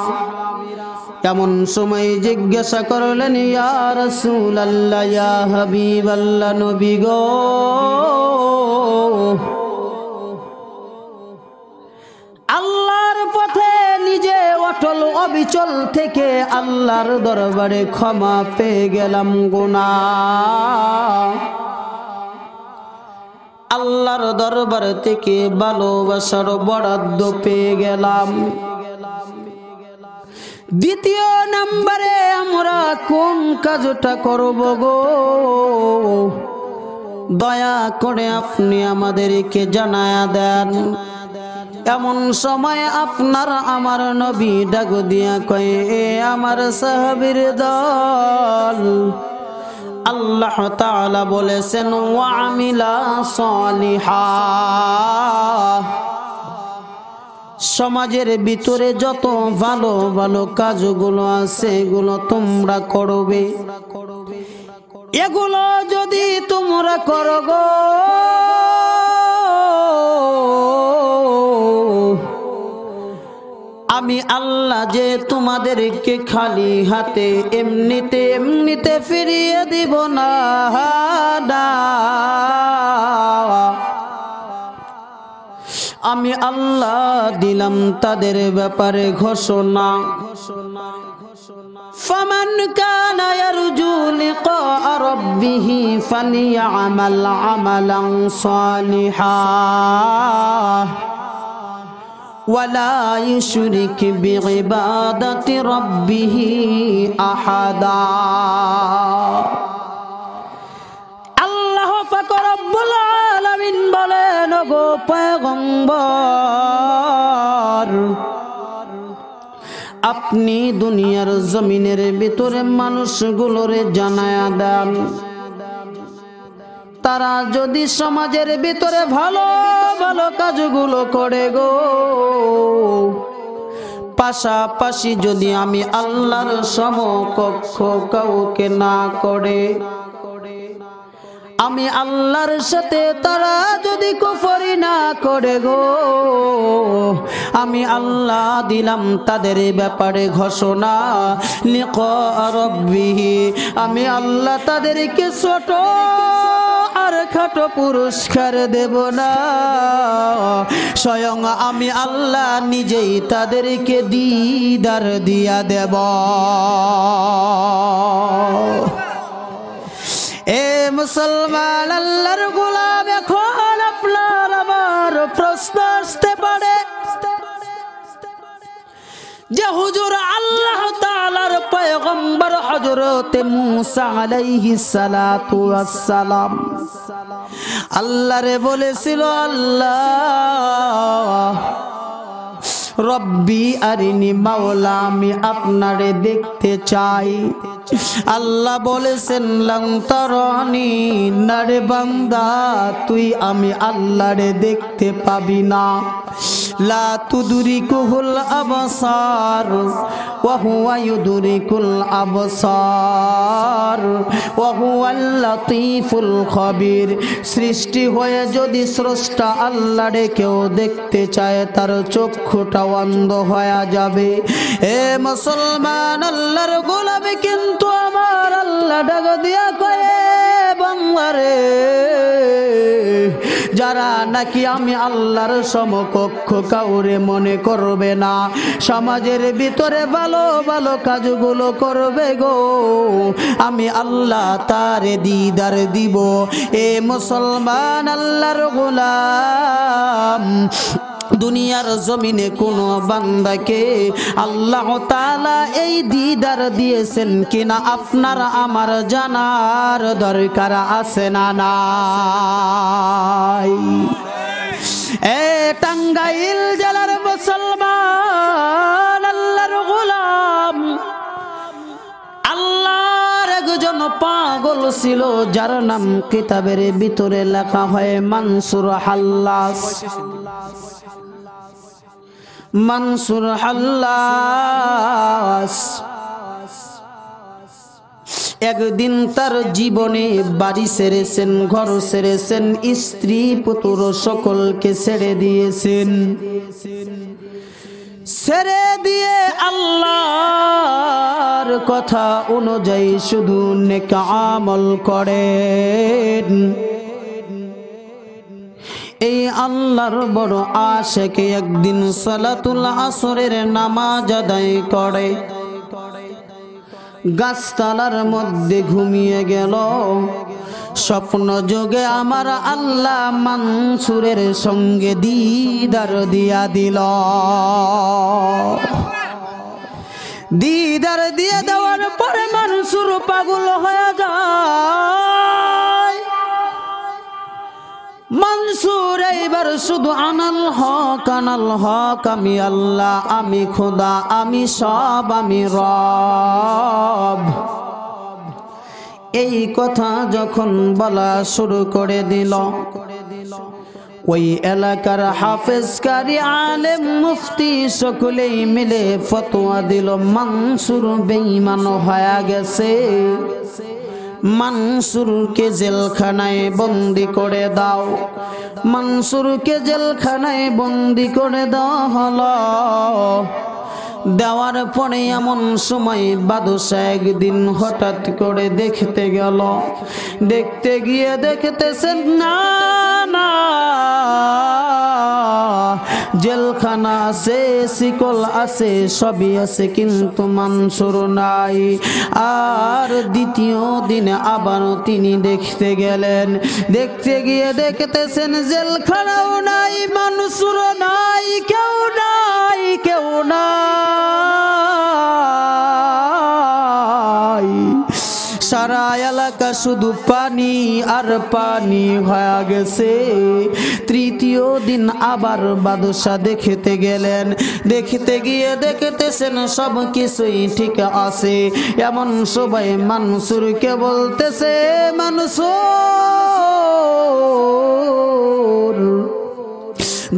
এমন সময় জিজ্ঞাসা করলেন, ইয়া রাসূলুল্লাহ, ইয়া হাবিবাল্লাহ, নবী গো, আল্লাহর পথে নিজে অটল অবিচল থেকে আল্লাহর দরবারে ক্ষমা পেয়ে গেলাম গুনাহ, আল্লাহর দরবার থেকে ভালোবাসার বরাদ্দ পেয়ে গেলাম। দ্বিতীয় নম্বরে আমরা কোন কাজটা করব গো? দয়া করে আপনি আমাদেরকে জানায়া দেন। এমন সময় আপনার আমার নবী ডাক দিয়া কয়, এ আমার সাহাবীর দল, আল্লাহ তাআলা বলেছেন ওয়া আমিলা সালিহা, সমাজের ভিতরে যত ভালো ভালো কাজগুলো আছে এগুলো তোমরা করবে। এগুলো যদি তোমরা করো গো, আমি আল্লাহ যে তোমাদেরকে খালি হাতে এমনিতে এমনিতে ফিরিয়ে দিব না। আমি আল্লাহ দিলাম তাদের ব্যাপারে ঘোষণা। ফামান কানা ইয়ারজু লিকা রাব্বিহি ফালিয়ামাল আমালান সালিহা ওয়ালা ইউশরিক বিইবাদাতি রাব্বিহি আহাদা। আল্লাহ পাক রব্বুল আলামিন বলেন, গো পয়গম্বর, আপনি দুনিয়ার জমিনের ভিতরে মানুষগুলোরে জানায়া দেন, তারা যদি সমাজের ভিতরে ভালো ভালো কাজগুলো করে গো, পাশাপাশি যদি আমি আল্লাহর সমকক্ষ কাউকে না করে, আমি আল্লাহর সাথে তারা যদি কুফরি না করে গো, আমি আল্লাহ দিলাম তাদের ব্যাপারে ঘোষণা। লিকা রাব্বিহি, আমি আল্লাহ তাদেরকে ছোট আর খাটো পুরস্কার দেব না, স্বয়ং আমি আল্লাহ নিজেই তাদেরকে দিদার দিয়া দেব। এ মুসলমান আল্লাহর গোলাম, এখন আপনার আমার প্রশ্ন আসতে পারে যে হুজুর, আল্লাহ তাআলার পয়গম্বর হযরত মূসা আলাইহিস সালাতু ওয়াস সালাম আল্লাহরে বলেছিল, আল্লাহ রব্বি আরিনি, মাওলা আমি আপনারে দেখতে চাই। আল্লাহ বলেছেন লং তারানি, না রে বান্দা তুই আমি আল্লাহরে দেখতে পাবি না। লা তুদরিকুল আবসার ওয়া হুয়া ইউদরিকুল আবসার ওয়া হুয়াল লাতীফুল খবীর। সৃষ্টি হয়ে যদি স্রষ্টা আল্লাহরে কেউ দেখতে চায়, তার চক্ষুটা অন্ধ হয়ে যাবে। এ মুসলমান আল্লাহর গোলাম, কিন্তু আমার আল্লাহ ডাক দিয়া কয়ে, বাংলারে যারা নাকি আমি আল্লাহর সমকক্ষ কাউরে মনে করবে না, সমাজের ভিতরে ভালো ভালো কাজগুলো করবে গো, আমি আল্লাহ তারে দিদার দিব। এ মুসলমান আল্লাহর গোলাম, দুনিয়ার জমিনে কোন বান্দাকে আল্লাহ তাআলা এই দিদার দিয়েছেন কিনা আপনার আমার জানার দরকার আছে না নাই? এ টাঙ্গাইল জেলার মুসলমান আল্লাহর গোলাম, আল্লাহর একজন পাগল ছিল যার নাম কিতাবের ভিতরে লেখা হয় মানসুর হাল্লাস। মানসুর হাল্লাস একদিন তার জীবনে বাড়ি ছেড়েছেন, ঘর ছেড়েছেন, স্ত্রী পুত্র সকলকে ছেড়ে দিয়েছেন। ছেড়ে দিয়ে আল্লাহর কথা অনুযায়ী শুধু নেক আমল করেন। এই আল্লাহর বড় আশিক একদিন সালাতুল আসরের নামাজ আদায় করে গাছতলার মধ্যে ঘুমিয়ে গেল। স্বপ্ন যোগে আমার আল্লাহ মানসুরের সঙ্গে দিদার দিয়া দিল। দিদার দিয়ে দেওয়ার পরে মানসুর পাগল হয়ে যায়। স্লোগান শুধু আনাল হক, আমি আল্লাহ, আমি খোদা, আমি সব, আমি রব। এই কথা যখন বলা শুরু করে দিল, ওই এলাকার হাফেজ, কারি, আলেম, মুফতি সকলেই মিলে ফতোয়া দিল মানসুর বেঈমান হয়ে গেছে, মানসুরকে জেলখানায় বন্দি করে দাও। মানসুরকে জেলখানায় বন্দি করে দেওয়া হলো। দেওয়ার পরে এমন সময় বাদশা একদিন হঠাৎ করে দেখতে গেল। দেখতে গিয়ে দেখতেছেন না না, জেলখানা আছে, শিকল আছে, সবই আছে, কিন্তু মানসুর নাই। আর দ্বিতীয় দিনে আবারও তিনি দেখতে গেলেন। দেখতে গিয়ে দেখতেছেন জেলখানাও নাই, মানসুরও নাই, কেউ নাই, কেউ নাই। সারা এলাকা শুধু পানি আর পানি হয়ে গেছে। তৃতীয় দিন আবার বাদশা দেখতে গেলেন। দেখতে গিয়ে দেখতেছেন সব কিছুই ঠিক আছে। এমন সবাই মানসুরকে বলতেছে, মানসুর,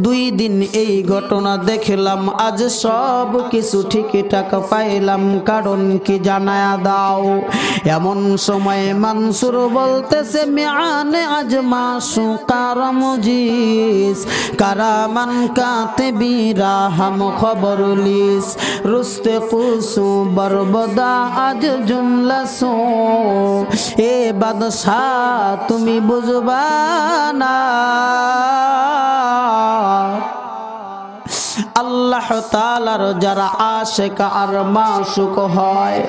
2 দিন এই ঘটনা দেখলাম, আজ সব কিছু ঠিকঠাক পাইলাম, কারণ কি জানায়া দাও। এমন সময় মানসুর বলতেছে, মিআনে আজ মাসু কারামজিস, কারামান কাতিবি রাহাম খবরলিস, রুস্তে কুসু বরবদা আজ জুমলাসু। এ বাদশাহ তুমি বুঝবা না, আল্লাহ তাআলার যারা আশিক আর মাশুক হয়,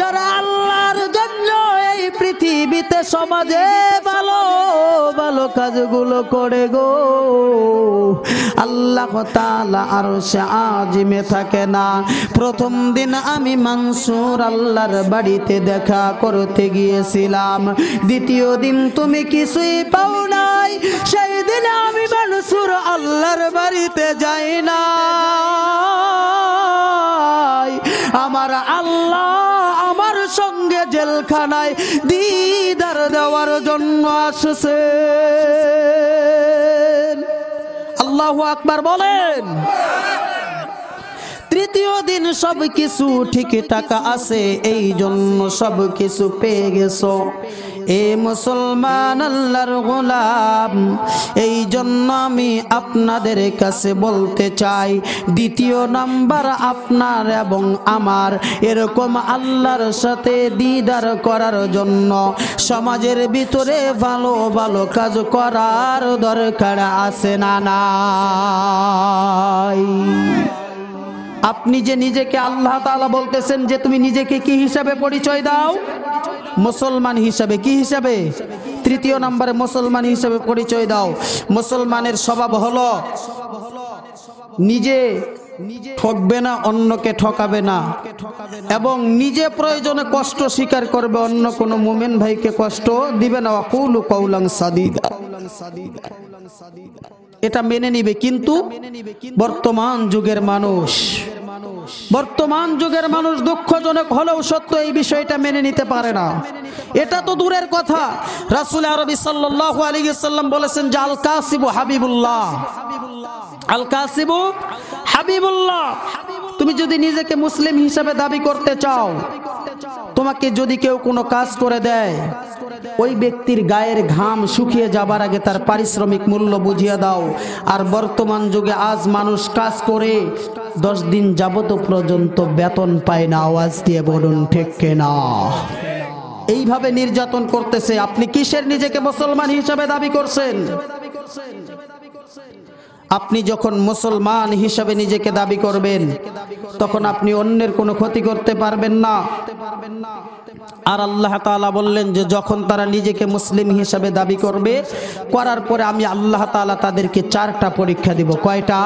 যারা আল্লাহর জন্য এই পৃথিবীতে সমাজে ভালো ভালো কাজগুলো করে গো, আল্লাহ তাআলা আরশে আজিমে থাকে না। প্রথম দিন আমি মানসুর আল্লাহর বাড়িতে দেখা করতে গিয়েছিলাম। দ্বিতীয় দিন তুমি কিছুই পাও নাই, সেই দিন আমি মানসুর আল্লাহর বাড়িতে যাই না। আমার আল্লাহ আমার সঙ্গে জেলখানায় দিদার দেওয়ার জন্য আসছে। আল্লাহু আকবার বলেন। তৃতীয় দিন সব কিছু ঠিকঠাক আছে, এই জন্য সব কিছু পেয়ে গেছো। এ মুসলমান আল্লাহর গোলাম, এই জন্য আমি আপনাদের কাছে বলতে চাই, দ্বিতীয় নাম্বার আপনার এবং আমার এরকম আল্লাহর সাথে দিদার করার জন্য সমাজের ভিতরে ভালো ভালো কাজ করার দরকার আছে না নাই? আপনি যে নিজেকে আল্লাহ তাআলা বলতেছেন যে তুমি নিজেকে কি হিসাবে পরিচয় দাও? মুসলমান হিসাবে। কি হিসাবে? তৃতীয় নম্বরে মুসলমান হিসাবে পরিচয় দাও। মুসলমানের স্বভাব হলো নিজে ঠকবে না, অন্যকে ঠকাবে না, এবং নিজে প্রয়োজনে কষ্ট স্বীকার করবে, অন্য কোনো মুমিন ভাইকে কষ্ট দিবে না। ওয়াকুলু কাউলান সাদীদা, এটা মেনে নিবে। কিন্তু বর্তমান যুগের মানুষ দুঃখজনক হলেও সত্য, এই বিষয়টা মেনে নিতে পারে না। এটা তো দূরের কথা, রাসূল আরবি সাল্লাল্লাহু আলাইহি ওয়াসাল্লাম বলেছেন যে আল কাসিবু হাবিবুল্লাহ, আল কাসিবু হাবিবুল্লাহ। তুমি যদি নিজেকে মুসলিম হিসাবে দাবি করতে চাও, তোমাকে যদি কেউ কোনো কাজ করে দেয়, ওই ব্যক্তির গায়ের ঘাম শুকিয়ে যাবার আগে তার পারিশ্রমিক মূল্য বুঝিয়ে দাও। আর বর্তমান যুগে আজ মানুষ কাজ করে 10 দিন যাবত পর্যন্ত বেতন পায় না। আওয়াজ দিয়ে বলুন ঠিক কিনা? এইভাবে নির্যাতন করতেছে। আপনি কিসের নিজেকে মুসলমান হিসাবে দাবি করছেন? আপনি যখন মুসলমান হিসাবে নিজেকে দাবি করবেন, তখন আপনি অন্যের কোনো ক্ষতি করতে পারবেন না। আর আল্লাহ তাআলা বললেন যে যখন তারা নিজেকে মুসলিম হিসাবে দাবি করবে, করার পরে আমি আল্লাহ তাআলা তাদেরকে 4টা পরীক্ষা দিব। কয়টা?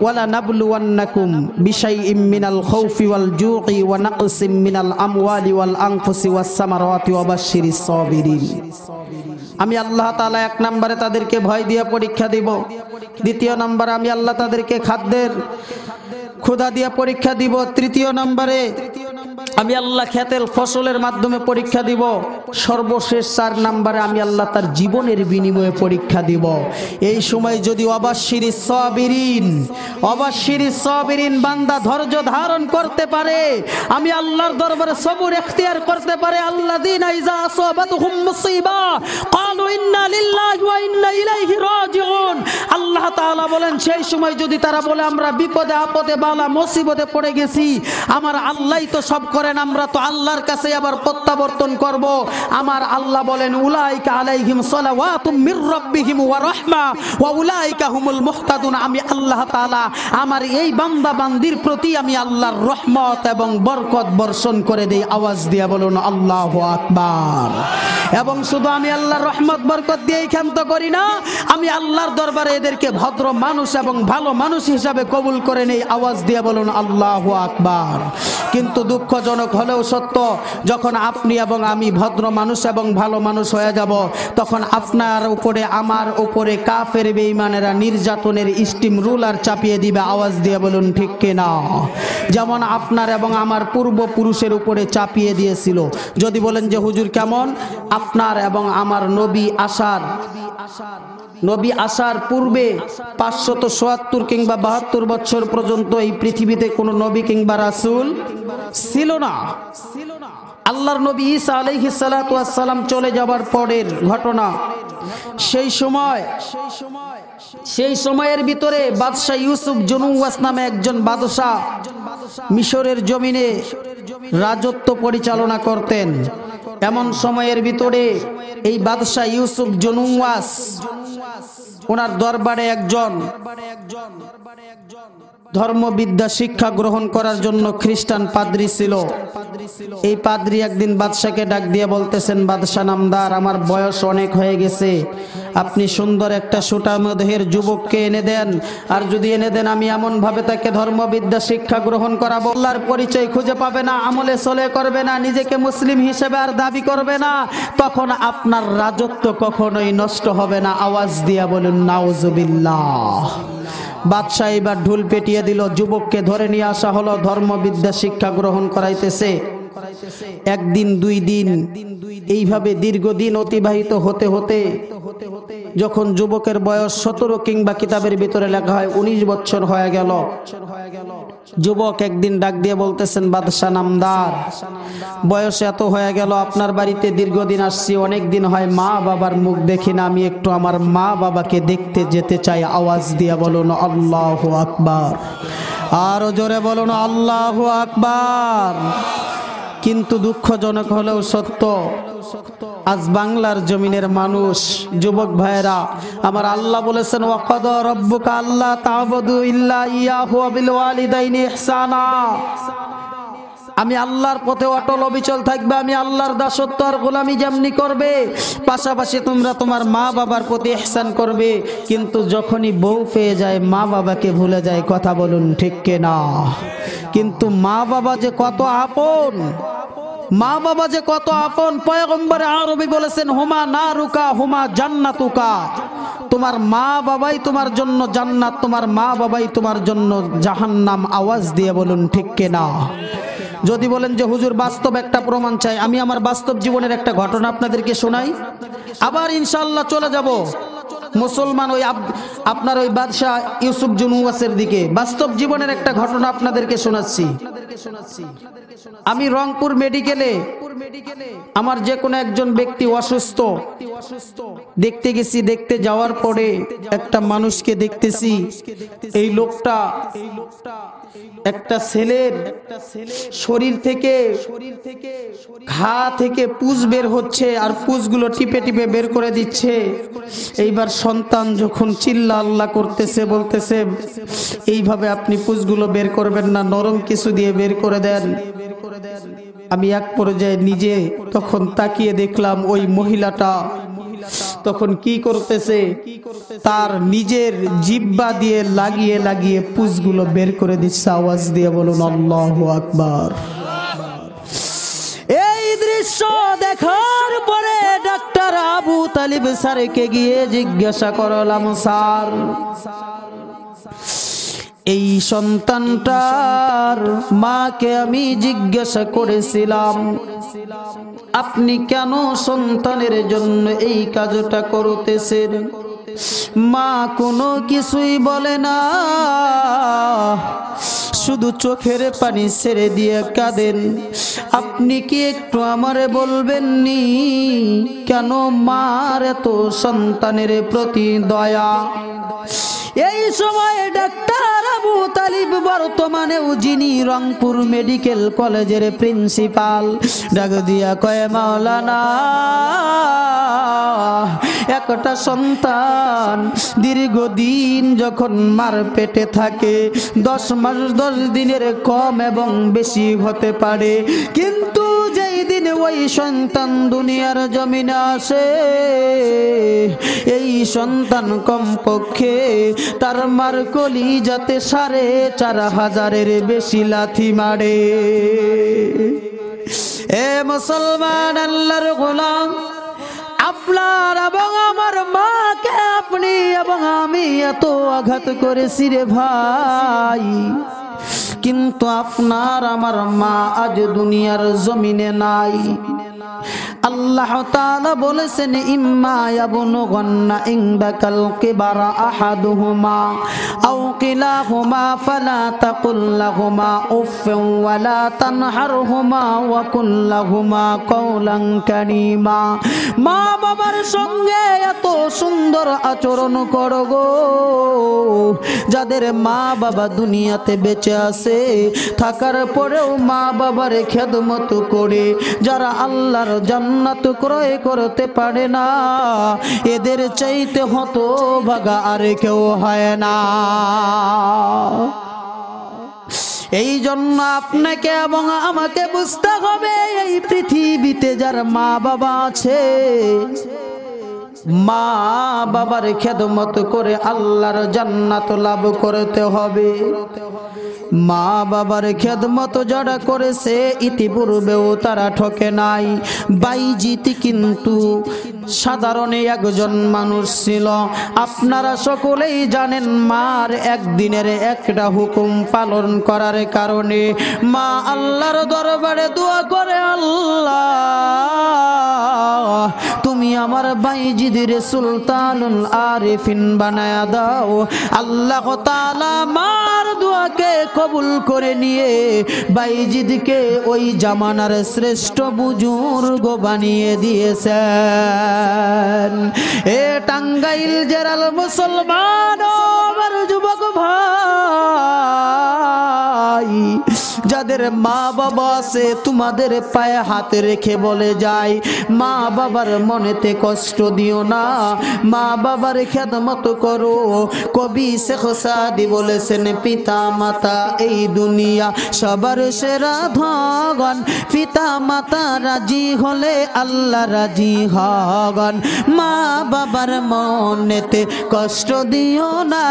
ওয়ালা নাবলুওয়ান্নাকুম বিশাইইম মিনাল খাউফি ওয়াল জুই ওয়া নাকসিম মিনাল আমওয়ালি ওয়াল আনফুসি ওয়াস সামারাতি ওয়া বাশশিরিস সাবিরিন। আমি আল্লাহ তাআলা এক নম্বরে তাদেরকে ভয় দিয়ে পরীক্ষা দিব। দ্বিতীয় নম্বরে আমি আল্লাহ তাদেরকে খাদ্যের ক্ষুধা দিয়ে পরীক্ষা দিব। তৃতীয় নম্বরে আমি আল্লাহ খেতের ফসলের মাধ্যমে পরীক্ষা দিব। সর্বশেষ 4 নম্বরে আমি আল্লাহ তার জীবনের বিনিময়ে পরীক্ষা দিব। এই সময় যদি অবাশশিরিস সাবিরিন বান্দা ধৈর্য ধারণ করতে পারে, আমি আল্লাহর দরবারে সবর ইখতিয়ার করতে পারে, আল্লাযীনা ইযা আসাবাতুহুম মুসিবা ক্বালু ইন্না লিল্লাহি ওয়া ইন্না ইলাইহি রাজিউন। আল্লাহ তাআলা বলেন সেই সময় যদি তারা বলে আমরা বিপদে আপদে বালা মুসিবতে পড়ে গেছি, আমার আল্লাহই তো সব করেন, আমরা তো আল্লাহর কাছে আবার প্রত্যাবর্তন করব। আমার আল্লাহ বলেন উলাইকা আলাইহিম সালাওয়াতুম মির রাব্বিহিম ওয়া রাহমা ওয়া উলাইকা হুমুল মুহতাদুন। আমি আল্লাহ তাআলা আমার এই বান্দা বান্দির প্রতি আমি আল্লাহর রহমত এবং বরকত বর্ষণ করে দেই। আওয়াজ দিয়ে বলুন আল্লাহু আকবার। এবং শুধু আমি আল্লাহর রহমত বরকত দিয়েই ক্ষান্ত করি না, আমি আল্লাহর দরবারে এদেরকে ভদ্র মানুষ এবং ভালো মানুষ হিসাবে কবুল করে নেই। আওয়াজ দিয়ে বলুন আল্লাহু আকবার। কিন্তু দুঃখজনক হলেও সত্য, যখন আপনি এবং আমি ভদ্র মানুষ এবং ভালো মানুষ হয়ে যাব, তখন আপনার উপরে আমার উপরে কাফের বেঈমানেরা নির্যাতনের স্টিম রুলার চাপিয়ে দিবে। আওয়াজ দিয়ে বলুন ঠিক কিনা? যেমন আপনার এবং আমার পূর্বপুরুষের উপরে চাপিয়ে দিয়েছিল। যদি বলেন যে হুজুর কেমন, আপনার এবং আমার নবী আসার পূর্বে 577 কিংবা 72 বছর পর্যন্ত এই পৃথিবীতে কোনো নবী কিংবা রাসূল ছিল না। আল্লাহর নবী ঈসা আলাইহিস সালাতু ওয়াস সালাম চলে যাবার পরের ঘটনা। সেই সময়ের ভিতরে বাদশাহ ইউসুফ জুনুওয়াস নামে একজন বাদশাহ মিশরের জমিনে রাজত্ব পরিচালনা করতেন। এমন সময়ের ভিতরে এই বাদশাহ ইউসুফ জুনুওয়াস ওনার দরবারে একজন ধর্মবিদ্যা শিক্ষা গ্রহণ করার জন্য খ্রিস্টান পাদ্রী ছিল। এই পাদ্রী একদিন বাদশাকে ডাক দিয়ে বলতেছেন, বাদশাহ নামদার, আমার বয়স অনেক হয়ে গেছে, আপনি সুন্দর একটা সুঠামদেহের যুবককে এনে দেন, আর যদি এনে দেন আমি এমন ভাবে তাকে ধর্মবিদ্যা শিক্ষা গ্রহণ করাবো, আল্লাহর পরিচয় খুঁজে পাবে না, আমলে চলে করবে না, নিজেকে মুসলিম হিসেবে আর দাবি করবে না, তখন আপনার রাজত্ব কখনোই নষ্ট হবে না। আওয়াজ দিয়া বলুন নাউজুবিল্লাহ। বাদশাহ এবার ঢুল পেটিয়ে দিল, যুবককে ধরে নিয়ে আসা হলো, ধর্মবিদ্যা শিক্ষা গ্রহণ করাইতেছে। একদিন 2 দিন এইভাবে দীর্ঘদিন অতিবাহিত হতে হতে যখন যুবকের বয়স 17 কিংবা কিতাবের ভিতরে লেখা হয় 19 বছর হয়ে গেল, যুবক একদিন ডাক দিয়ে বলতেছেন, বাদশাহ নামদার, বয়স এত হয়ে গেল, আপনার বাড়িতে দীর্ঘদিন আসছি, অনেক দিন হয় মা বাবার মুখ দেখি না, আমি একটু আমার মা বাবাকে দেখতে যেতে চাই। আওয়াজ দিয়ে বলুন আল্লাহু আকবার। আরো জোরে বলুন আল্লাহু আকবার। কিন্তু দুঃখজনক হলেও সত্য, আজ বাংলার জমিনের মানুষ, যুবক ভাইরা আমার, আল্লাহ বলেছেন ওয়াকাদা রাব্বুকা আল্লা তা'বুদু ইল্লা ইয়াহু ওয়া বিল ওয়ালিদাইনি ইহসানা। আমি আল্লাহর পথে অটল অবিচল থাকবে, আমি আল্লাহর দাসত্ব আর গোলামি যেমনি করবে, পাশাপাশি তোমরা তোমার মা বাবার প্রতি ইহসান করবে। কিন্তু যখনই বউ পেয়ে যায় মা বাবাকে ভুলে যায়। কথা বলুন ঠিক কিনা? কিন্তু মা বাবা যে কত আপন, মা বাবা যে কত আপন, পয়গম্বর আরবি বলেছেন হুমা নারুকা হুমা জান্নাতুকা। তোমার মা বাবাই তোমার জন্য জান্নাত, তোমার মা বাবাই তোমার জন্য জাহান্নাম। আওয়াজ দিয়ে বলুন ঠিক কিনা? যদি বলেন যে হুজুর বাস্তব একটা প্রমাণ চাই, আমি আমার বাস্তব জীবনের একটা ঘটনা আপনাদেরকে শোনাই, আবার ইনশাআল্লাহ চলে যাব মুসলমান ওই আপনার ওই বাদশাহ ইউসুফ জুনুওয়াসের দিকে। বাস্তব জীবনের একটা ঘটনা আপনাদেরকে শোনাচ্ছি। আমি রংপুর মেডিকেলে আমার যে কোনো একজন ব্যক্তি অসুস্থ দেখতে গেছি। দেখতে যাওয়ার পরে একটা মানুষকে দেখতেছি, এই লোকটা একটা ছেলের শরীর থেকে ঘা থেকে পুঁজ বের হচ্ছে, আর পুঁজগুলো টিপে টিপে বের করে দিচ্ছে। এইবার সন্তান যখন চিল্লা আল্লাহ করতেছে, বলতেছে এইভাবে আপনি পুঁজগুলো বের করবেন না, নরম কিছু দিয়ে বের করে দেন। আমি এক পর্যায়ে নিজে তখন তাকিয়ে দেখলাম ওই মহিলাটা তখন কি করতেছে, তার নিজের জিহ্বা দিয়ে লাগিয়ে লাগিয়ে পুঁজগুলো বের করে দিচ্ছে। আওয়াজ দিয়ে বলুন আল্লাহু আকবার। এই দৃশ্য দেখার পরে ডাক্তার আবু তালিব স্যারকে গিয়ে জিজ্ঞাসা করলাম, স্যার এই সন্তানটার মাকে আমি জিজ্ঞাসা করেছিলাম, আপনি কেন সন্তানের জন্য এই কাজটা করতেছেন? মা কোনো কিছুই বলে না, শুধু চোখের পানি ছেড়ে দিয়ে কাঁদেন। আপনি কি একটু আমারে বলবেননি কেন মার এত সন্তানের প্রতি দয়া? এই সময় ডাক্তার আবু তালিব, বর্তমানেও যিনি রংপুর মেডিকেল কলেজের প্রিন্সিপাল, ডাক দিয়া কয়, মাওলানা একটা সন্তান দীর্ঘদিন যখন মার পেটে থাকে, 10 মাস 10 দিনের কম এবং বেশি হতে পারে, কিন্তু যেই দিন ওই সন্তান দুনিয়ার জমিনে আসে, এই সন্তান কমপক্ষে তার মার কলিজাতে 4500-এর বেশি লাথি মারে। এ মুসলমান, আল্লাহর গোলাম, আপনার এবং আমার মাকে আপনি এবং আমি এত আঘাত করেছি রে ভাই, কিন্তু আপনার আমার মা আজ দুনিয়ার জমিনে নাই। আল্লাহ তাআলা বলেছেন, ইম্মা ইয়াবলুগান্না ইনদাকাল কিবারা আহাদুহুমা আও কিলাহুমা ফালা তাকুল লাহুমা উফফিন ওয়ালা তানহারহুমা ওয়া কুল লাহুমা কাওলান কারীমা। মা বাবার সঙ্গে এত সুন্দর আচরণ করো গো, যাদের মা বাবা দুনিয়াতে বেঁচে আছে, থাকার পরেও মা বাবার খেদমত করে যারা আল্লাহর জান্নাত ক্রয় করতে পারে না, এদের চাইতে হতভাগা আর কেউ হয় না। এই জন্য আপনাকে এবং আমাকে বুঝতে হবে, এই পৃথিবীতে যার মা বাবা আছে, মা বাবার খেদমত করে আল্লাহর জান্নাত লাভ করতে হবে। মা বাবার খেদমত যারা করেছে ইতিপূর্বেও তারা ঠকে নাই। বাইজিৎ কিন্তু সাধারণ একজন মানুষ ছিল। আপনারা সকলেই জানেন, মার একদিনের একটা হুকুম পালন করার কারণে মা আল্লাহর দরবারে দোয়া করে, আল্লাহ তুমি আমার বাইজিদের সুলতানুল আরিফিন বানায়া দাও। আল্লাহ তাআলা মার দোয়াকে কবুল করে নিয়ে বাইজিদকে ওই জামানার শ্রেষ্ঠ বুজুর্গ বানিয়ে দিয়েছেন। এ টাঙ্গাইল জেলার মুসলমান আমার যুবক ভাই, যাদের মা বাবা আছে, তোমাদের পায়ে হাত রেখে বলে যায়, মা বাবার মনেতে কষ্ট দিও না, মা বাবার খেদমত করো। কবি শেখ সাদি বলেছেন, পিতা মাতা এই দুনিয়া সবার সেরা ধগন, পিতা মাতা রাজি হলে আল্লাহ রাজি হগন। মা বাবার মনেতে কষ্ট দিও না,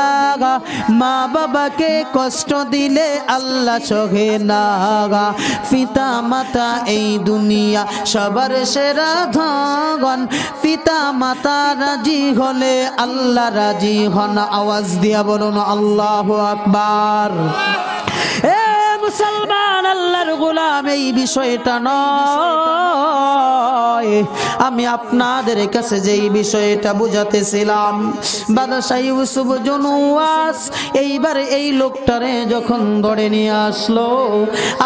মা বাবাকে কষ্ট দিলে আল্লাহ সহে না। পিতা মাতা এই দুনিয়া সবার সেরা ধগন, পিতা মাতা রাজি হলে আল্লাহ রাজি হন। আওয়াজ দিয়া বলুন আল্লাহু আকবার। এ মুসলমান, আল্লাহর গোলাম, এই বিষয়টা নয়, আমি আপনাদের কাছে যেই বিষয়টা বুঝাতেছিলাম, বাদশাহ ইউসুফ জুনুওয়াস এইবার এই লোকটারে যখন ধরে নিয়ে আসলো,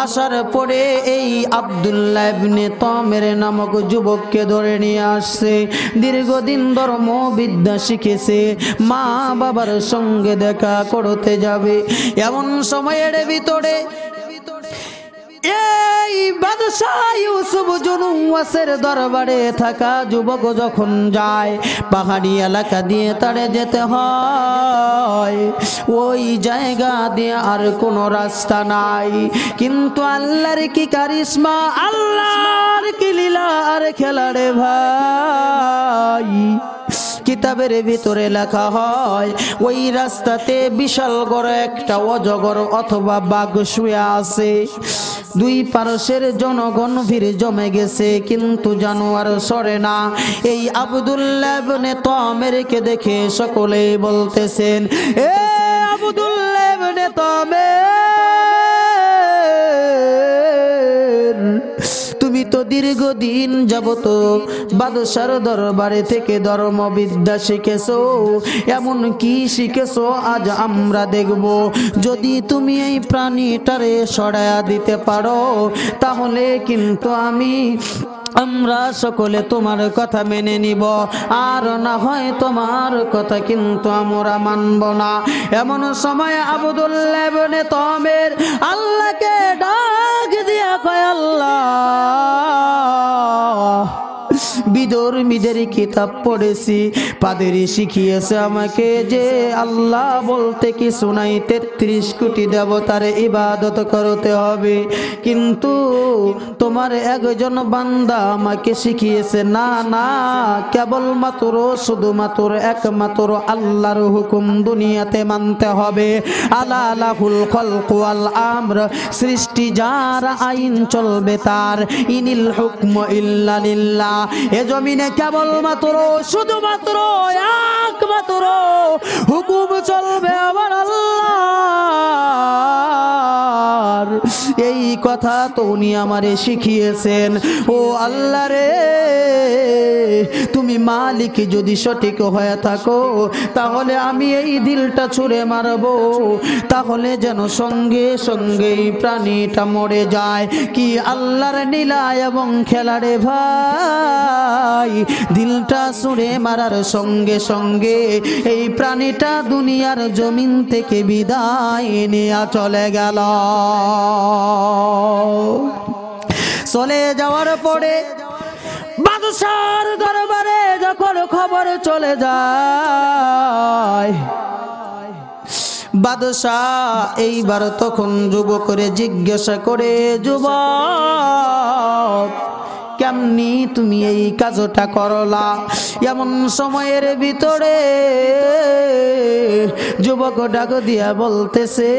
আসার পরে এই আব্দুল্লাহ ইবনে তামের নামক যুবককে ধরে নিয়ে আসছে। দীর্ঘদিন ধর্মবিদ্যা শিখেছে, মা বাবার সঙ্গে দেখা করতে যাবে, এমন সময়ের ভিতরে এই বাদশাহ ইউসুফ জুনুওয়াসের দরবারে থাকা যুবক যখন যায়, পাহাড়ি এলাকা দিয়ে তারে যেতে হয়, ওই জায়গা দিয়ে আর কোনো রাস্তা নাই। কিন্তু আল্লাহর কি কারিশমা, আল্লাহর কি লীলা আর খেলা রে ভাই। কিতাবের ভিতরে লেখা হয় ওই রাস্তাতে বিশাল বড় একটা অজগর অথবা বাঘ শুয়ে আছে। দুই পার্শ্বের জনগণ ভিড় জমে গেছে, কিন্তু জানোয়ার সরে না। এই আব্দুল্লাহ ইবনে তামেরকে দেখে সকলেই বলতেছেন, এ আব্দুল্লাহ ইবনে তামের, তুমি তো দীর্ঘদিন যাবত বাদশার দরবারে থেকে ধর্মবিদ্যা শিখেছো, এমন কি শিখেছো আজ আমরা দেখব। যদি তুমি এই প্রাণীটারে সরায়া দিতে পারো তাহলে কিন্তু আমরা সকলে তোমার কথা মেনে নিব, আর না হয় তোমার কথা কিন্তু আমরা মানব না। এমন সময় আব্দুল্লাহ ইবনে তামের আল্লাহকে ডাক দিয়া কয়, আল্লাহ, বিধর্মীদের কিতাব পড়েছি, পাদেরি শিখিয়েছে আমাকে যে আল্লাহ বলতে কিছু নাই, ৩৩ কোটি দেবতার ইবাদত করতে হবে। কিন্তু তোমার একজন বান্দা আমাকে শিখিয়েছে না না, কেবলমাত্র শুধুমাত্র একমাত্র আল্লাহর হুকুম দুনিয়াতে মানতে হবে। আলা লাহুল খালকু ওয়াল আমর, সৃষ্টি যার, আইন চলবে তার। ইনিল হুকমু ইল্লা লিল্লাহ, এ জমিনে কেবলমাত্র শুধুমাত্র একমাত্র হুকুম চলবে আমার আল্লাহর। এই কথা তো উনি আমারে শিখিয়েছেন। ও আল্লাহ রে, তুমি মালিক যদি সঠিক হয়ে থাকো তাহলে আমি এই দিলটা ছুঁড়ে মারবো, তাহলে যেন সঙ্গে সঙ্গে প্রাণীটা মরে যায়। কি আল্লাহর নীলা এবং খেলারে ভাই, দিলটা ছুঁড়ে মারার সঙ্গে সঙ্গে এই প্রাণীটা দুনিয়ার জমিন থেকে বিদায় নিয়ে চলে গেল। চলে যাওয়ার পরে বাদশার দরবারে যখন খবর চলে যায়, বাদশাহ এইবার তখন যুবকরে জিজ্ঞাসা করে, যুবক, কেমনি তুমি এই কাজটা করলা? এমন সময়ের ভিতরে যুবক ডাক দিয়া বলতেছে,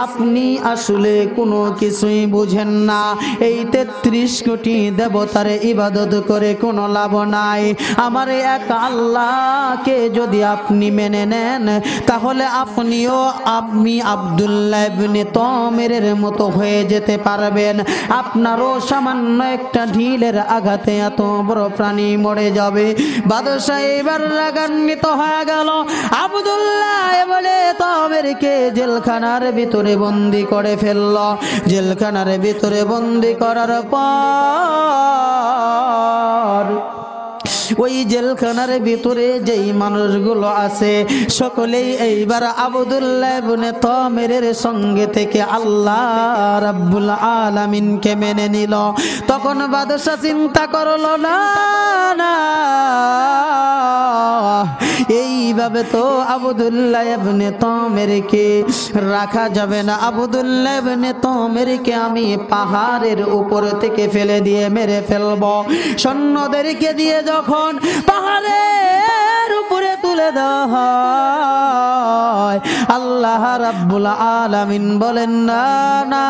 আপনি আসলে কোনো কিছুই বুঝেন না। এই ৩৩ কোটি দেবতার ইবাদত করে কোনো লাভ নাই। আমার এক আল্লাহকে যদি আপনি মেনে নেন তাহলে আপনিও আমি আব্দুল্লাহ ইবনে তামেরের মতো হয়ে যেতে পারবেন। আপনারও সামান্য একটা ঢিলের আঘাতে এত বড় প্রাণী মরে যাবে। বাদশাহ এবার রাগান্বিত হয়ে গেল। আব্দুল্লাহ ইবনে তামেরকে জেলখানার ভিতরে বন্দী করে ফেলল। জেলখানার ভিতরে বন্দী করার পর ওই জেলখানার ভিতরে যেই মানুষগুলো আছে সকলেই এইবার আব্দুল্লাহ ইবনে তামেরের সঙ্গে থেকে আল্লাহ রাব্বুল আলামিনকে মেনে নিল। তখন বাদশা চিন্তা করলো, না না, এইভাবে তো আব্দুল্লাহ ইবনে তামেরকে রাখা যাবে না। আব্দুল্লাহ ইবনে তামেরকে আমি পাহাড়ের উপর থেকে ফেলে দিয়ে মেরে ফেলবো। সৈন্যদেরকে দিয়ে যখন পাহাড়ের উপরে তুলে দেওয়া হয়, আল্লাহ রাব্বুল আলামিন বলেন, না না,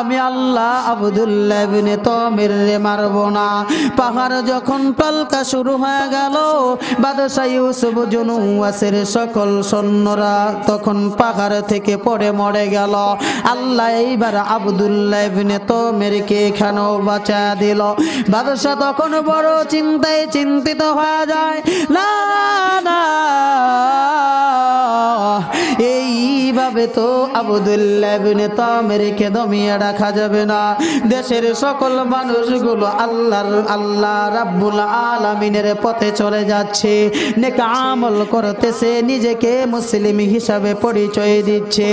আমি আল্লাহ আব্দুল্লাহ ইবনে তামেরকে মারব না। পাহাড় যখন টলকা শুরু হয়ে গেল, বাদশাহ ইউসুফ জুনুয়াসের সকল সৈন্যরা তখন পাহাড় থেকে পড়ে মরে গেল। আল্লাহ এইবার আব্দুল্লাহ ইবনে তামেরকে এখানেও বাঁচা দিল। বাদশাহ তখন বড় চিন্তায় চিন্তিত হয়ে যায়, না না, এইভাবে তো আব্দুল্লাহ ইবনে তামেরকে দমিয়ে রাখা যাবে না। দেশের সকল মানুষগুলো আল্লাহ রাব্বুল আলামিনের পথে চলে যাচ্ছে, নেক আমল করতেছে, নিজেকে মুসলিম হিসাবে পরিচয় দিচ্ছে।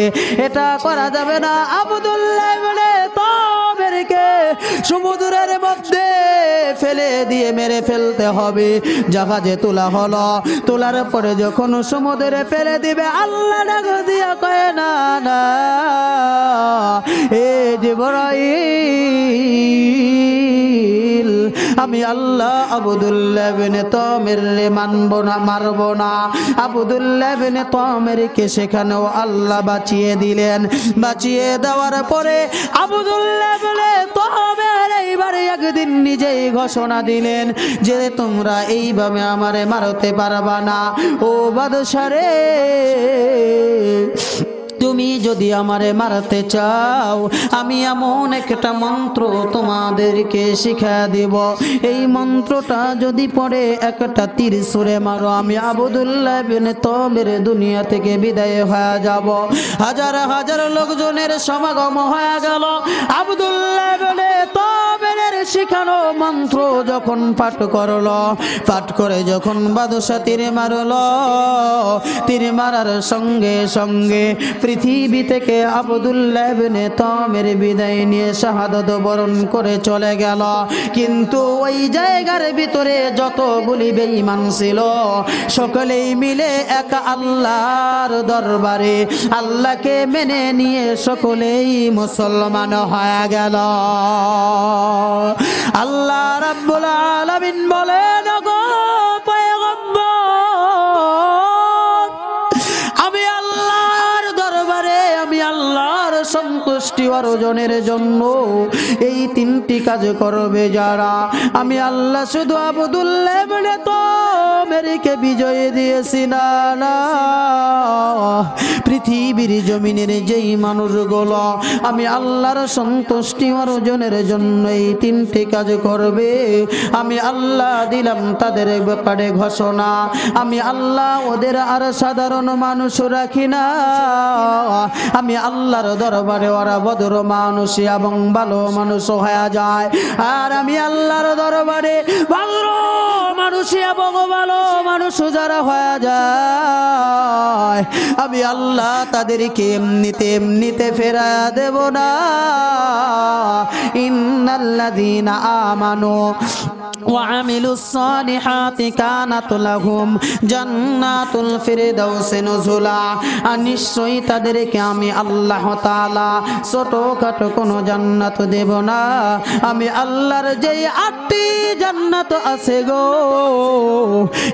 এটা করা যাবে না। আব্দুল্লাহ ইবনে তামেরকে সমুদ্রের মধ্যে ফেলে দিয়ে মেরে ফেলতে হবে। জাহাজে তোলা হলো, তোলার পরে যখন সমুদ্রে ফেলে দিবে, আল্লাহ ডাক দিয়া কয়, না না, এ জিবরাইল, আমি আল্লাহ আব্দুল্লাহ ইবনে তামির রে মানবো না, মারবো না। আব্দুল্লাহ ইবনে তামিরকে সেখানেও আল্লাহ বাঁচিয়ে দিলেন। বাঁচিয়ে দেওয়ার পরে আব্দুল্লাহ ইবনে তামির এইবারে একদিন নিজেই ঘোষণা দিলেন যে তোমরা এইভাবে আমারে মারতে পারবা না। ও বাদশা রে, তুমি যদি আমারে মারতে চাও আমি এমন একটা মন্ত্র তোমাদেরকে শিখা দেব। এই মন্ত্রটা যদি পড়ে একটা তীর ছুঁড়ে মারো, আমি আব্দুল্লাহ ইবনে তামির দুনিয়া থেকে বিদায় হয়ে যাব। হাজার হাজার লোকজনের সমাগম হয়ে গেল। আব্দুল্লাহ ইবনে তামিরের শিখানো মন্ত্র যখন পাঠ করলো, পাঠ করে যখন বাদশা তীর মারলো, তীর মারার সঙ্গে সঙ্গে পৃথিবী থেকে আব্দুল্লাহ ইবনে তামির বিদায় নিয়ে শাহাদাত বরণ করে চলে গেল। কিন্তু ওই জায়গার ভিতরে যতগুলি বেঈমান ছিল সকলেই মিলে এক আল্লাহর দরবারে আল্লাহকে মেনে নিয়ে সকলেই মুসলমান হয়ে গেল। আল্লাহ রাব্বুল আলামিন বলেন, গো পয়গম্বর, আমি আল্লাহর দরবারে আমি আল্লাহর সন্তুষ্টি অর্জনের জন্য এই তিনটি কাজ করবে যারা, আমি আল্লাহ শুধু আব্দুল্লাহ ইবনে তামিরকে বিজয় দিয়েছি না, না, পৃথিবীর জমিনের যেই মানুষগুলো আমি আল্লাহর সন্তুষ্টি অর্জনের জন্য এই তিনটি কাজ করবে, আমি আল্লাহ দিলাম তাদের ব্যাপারে ঘোষণা। আমি আল্লাহ ওদের আর সাধারণ মানুষ রাখি না, আমি আল্লাহর দরবারে ওরা বদর মানুষ এবং ভালো মানুষ হয়ে যায়। আর আমি আল্লাহর দরবারে ভালো মানুষ এবং ভালো মানুষ যারা হয়ে যায় আমি আল্লাহ তাদেরকে এমনিতে ফেরা দেব না। ইন্নাল্লাযীনা আমানু وعملوا الصالحات كانت لهم جنات الفردوس نزلا। নিশ্চয়ই তাদেরকে আমি আল্লাহ তাআলা ছোটখাটো কোনো জান্নাত দেব না। আমি আল্লাহর যেই 8টি জান্নাত আছে গো,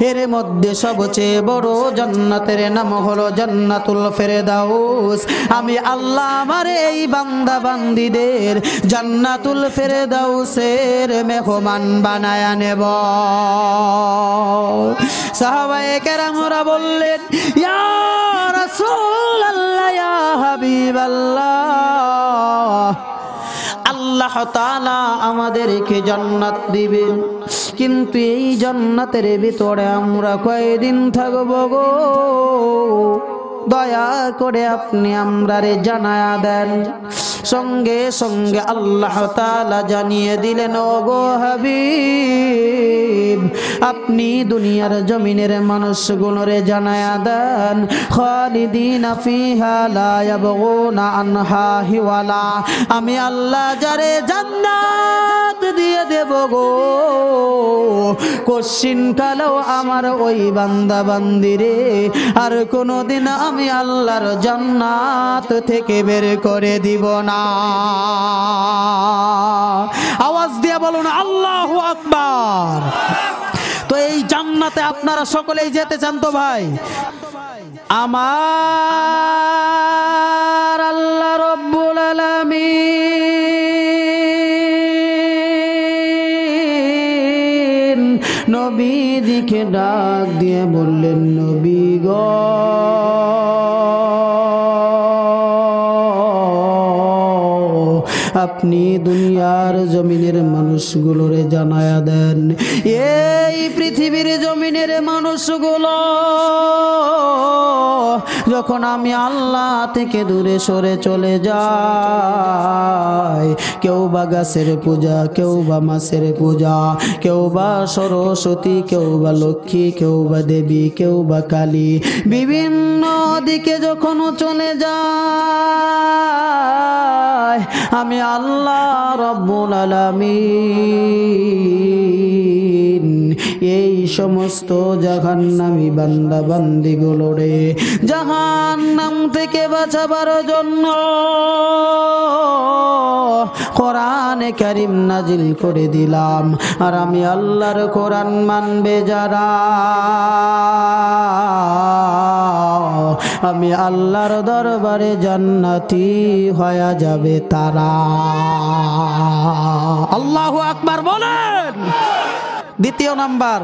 এর মধ্যে সবচেয়ে বড় জান্নাতের নাম হলো জান্নাতুল ফেরদাউস। আমি আল্লাহ আমার এই বান্দা বান্দীদের জান্নাতুল ফেরদাউসের মেহমান বানায় নেব। সাহাবায়ে কেরামরা বললেন, ইয়া রাসূলুল্লাহ, ইয়া হাবিবাল্লাহ, আল্লাহ তাআলা আমাদেরকে জান্নাত দিবেন, কিন্তু এই জান্নাতের ভিতরে আমরা কয়দিন থাকবো গো? দয়া করে আপনি আমরারে জানায়া দেন। সঙ্গে সঙ্গে আল্লাহ তাআলা জানিয়ে দিলেন, ও গো হাবিব, আপনি দুনিয়ার জমিনের মানুষগুলোরে জানায়া দেন, খালিদিনা ফিহা লা ইয়াবগুনা আনহা হিওয়ালা। আমি আল্লাহ যারে জান্নাত দিয়ে দেব গো, কশিন কালেও আমার ওই বান্দা বান্দিরে আর কোনোদিন আমি আল্লাহর জান্নাত থেকে বের করে দিব না। আওয়াজ দিয়ে বলুন আল্লাহু আকবার। তো এই জান্নাতে আপনারা সকলেই যেতে চান তো ভাই? আমার আল্লাহ রব্বুল আলামিন নবীজিকে ডাক দিয়ে বললেন, নবী গো, আপনি দুনিয়ার জমিনের মানুষগুলোরে জানায়া দেন, এই পৃথিবীর জমিনের মানুষগুলো যখন আমি আল্লাহ থেকে দূরে সরে চলে যায়, কেউ বা গাছের পূজা, কেউ বা মাছের পূজা, কেউ বা সরস্বতী, কেউ বা লক্ষ্মী, কেউ বা দেবী, কেউ বা কালী, বিভিন্ন দিকে যখন চলে যায়, আমি আল্লাহ রব্বুল আলামিন এই সমস্ত জাহান্নামী বান্দা বান্দিগুলোরে জাহান্নাম থেকে বাঁচাবার জন্য কোরআনে কারীম নাজিল করে দিলাম। আর আমি আল্লাহর কোরআন মানবে যারা, আমি আল্লাহর দরবারে জান্নাতি হয়ে যাবে তারা। আল্লাহু আকবার বলেন। দ্বিতীয় নাম্বার,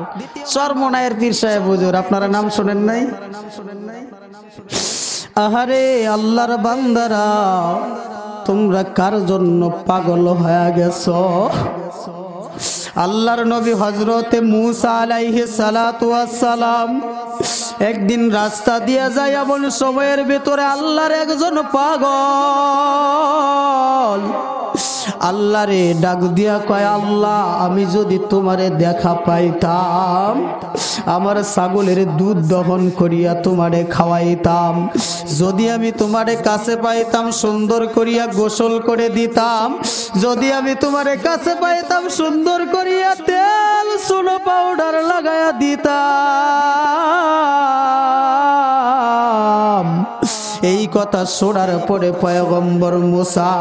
চরমনায়ের পীর সাহেব হুজুর, আপনারা নাম শোনেন নাই? আহারে আল্লাহর বান্দারা, তোমরা কার জন্য পাগল হয়ে গেছো? আল্লাহর নবী হযরতে মূসা আলাইহিস সালাতু ওয়াস সালাম একদিন রাস্তা দিয়ে যায়, এমন সময়ের ভিতরে আল্লাহর একজন পাগল আল্লাহরে ডাক দিয়া কয়, আল্লাহ আমি যদি তোমারে দেখা পাইতাম, আমার ছাগলের দুধ দহন করিয়া তোমারে খাওয়াইতাম, যদি আমি তোমারে কাছে পাইতাম সুন্দর করিয়া গোসল করে দিতাম, যদি আমি তোমারে কাছে পাইতাম সুন্দর করিয়া তেল চুনো পাউডার লাগাইয়া দিতাম। এই কথা শোনার পরে পয়গম্বর মূসা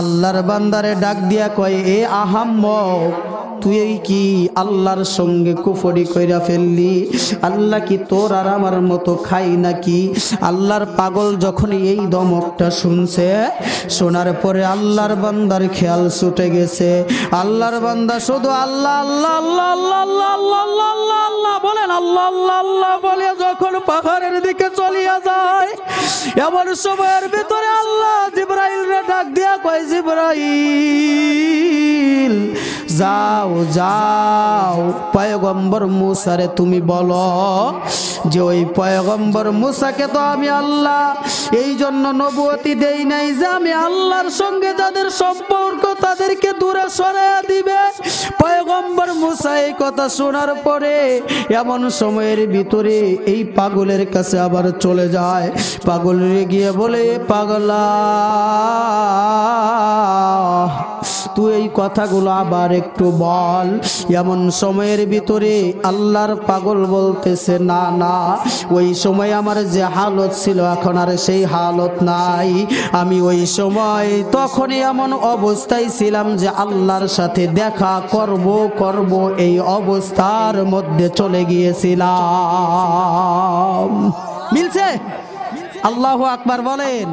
আল্লাহর বান্দারে ডাক দিয়া কয়, এ আহাম্মক, তুই কি আল্লাহর সঙ্গে কুফরি কইরা ফেললি? আল্লাহ কি তোর আর আমার মতো খাই নাকি? আল্লাহর পাগল যখন এই দমকটা শুনছে, শোনার পরে আল্লাহর বান্দার খেয়াল ছুটে গেছে। আল্লাহর বান্দা শুধু আল্লাহ আল্লাহ আল্লাহ আল্লাহ আল্লাহ আল্লাহ আল্লাহ আল্লাহ বলেন, আল্লাহ আল্লাহ আল্লাহ বলে যখন পাহাড়ের দিকে চলিয়া যায়, এমন সময়ের ভিতরে আল্লাহ জিবরাইলরে ডাক দিয়া কয়, জিবরাইল যাও যাও, পয়গম্বর মূসারে তুমি বলো যে ওই পয়গম্বর মূসাকে তো আমি আল্লাহ এই জন্য নবুয়তি দেই নাই যে আমি আল্লাহর সঙ্গে যাদের সম্পর্ক তাদেরকে দূরে সরাইয়া দিবে। পয়গম্বর মূসা এই কথা শোনার পরে এমন সময়ের ভিতরে এই পাগলের কাছে আবার চলে যায়। পাগলের গিয়ে বলে, পাগলা তুই এই কথাগুলো আবার একটু বল। এমন সময়ের ভিতরে আল্লাহর পাগল বলতেছে, না না, ওই সময় আমার যে হালত ছিল এখন আর সেই হালত নাই। আমি ওই সময় তখনই এমন অবস্থায় ছিলাম যে আল্লাহর সাথে দেখা করব করব এই অবস্থার মধ্যে চলে গিয়েছিলাম। মিলছে? আল্লাহু আকবার বলেন।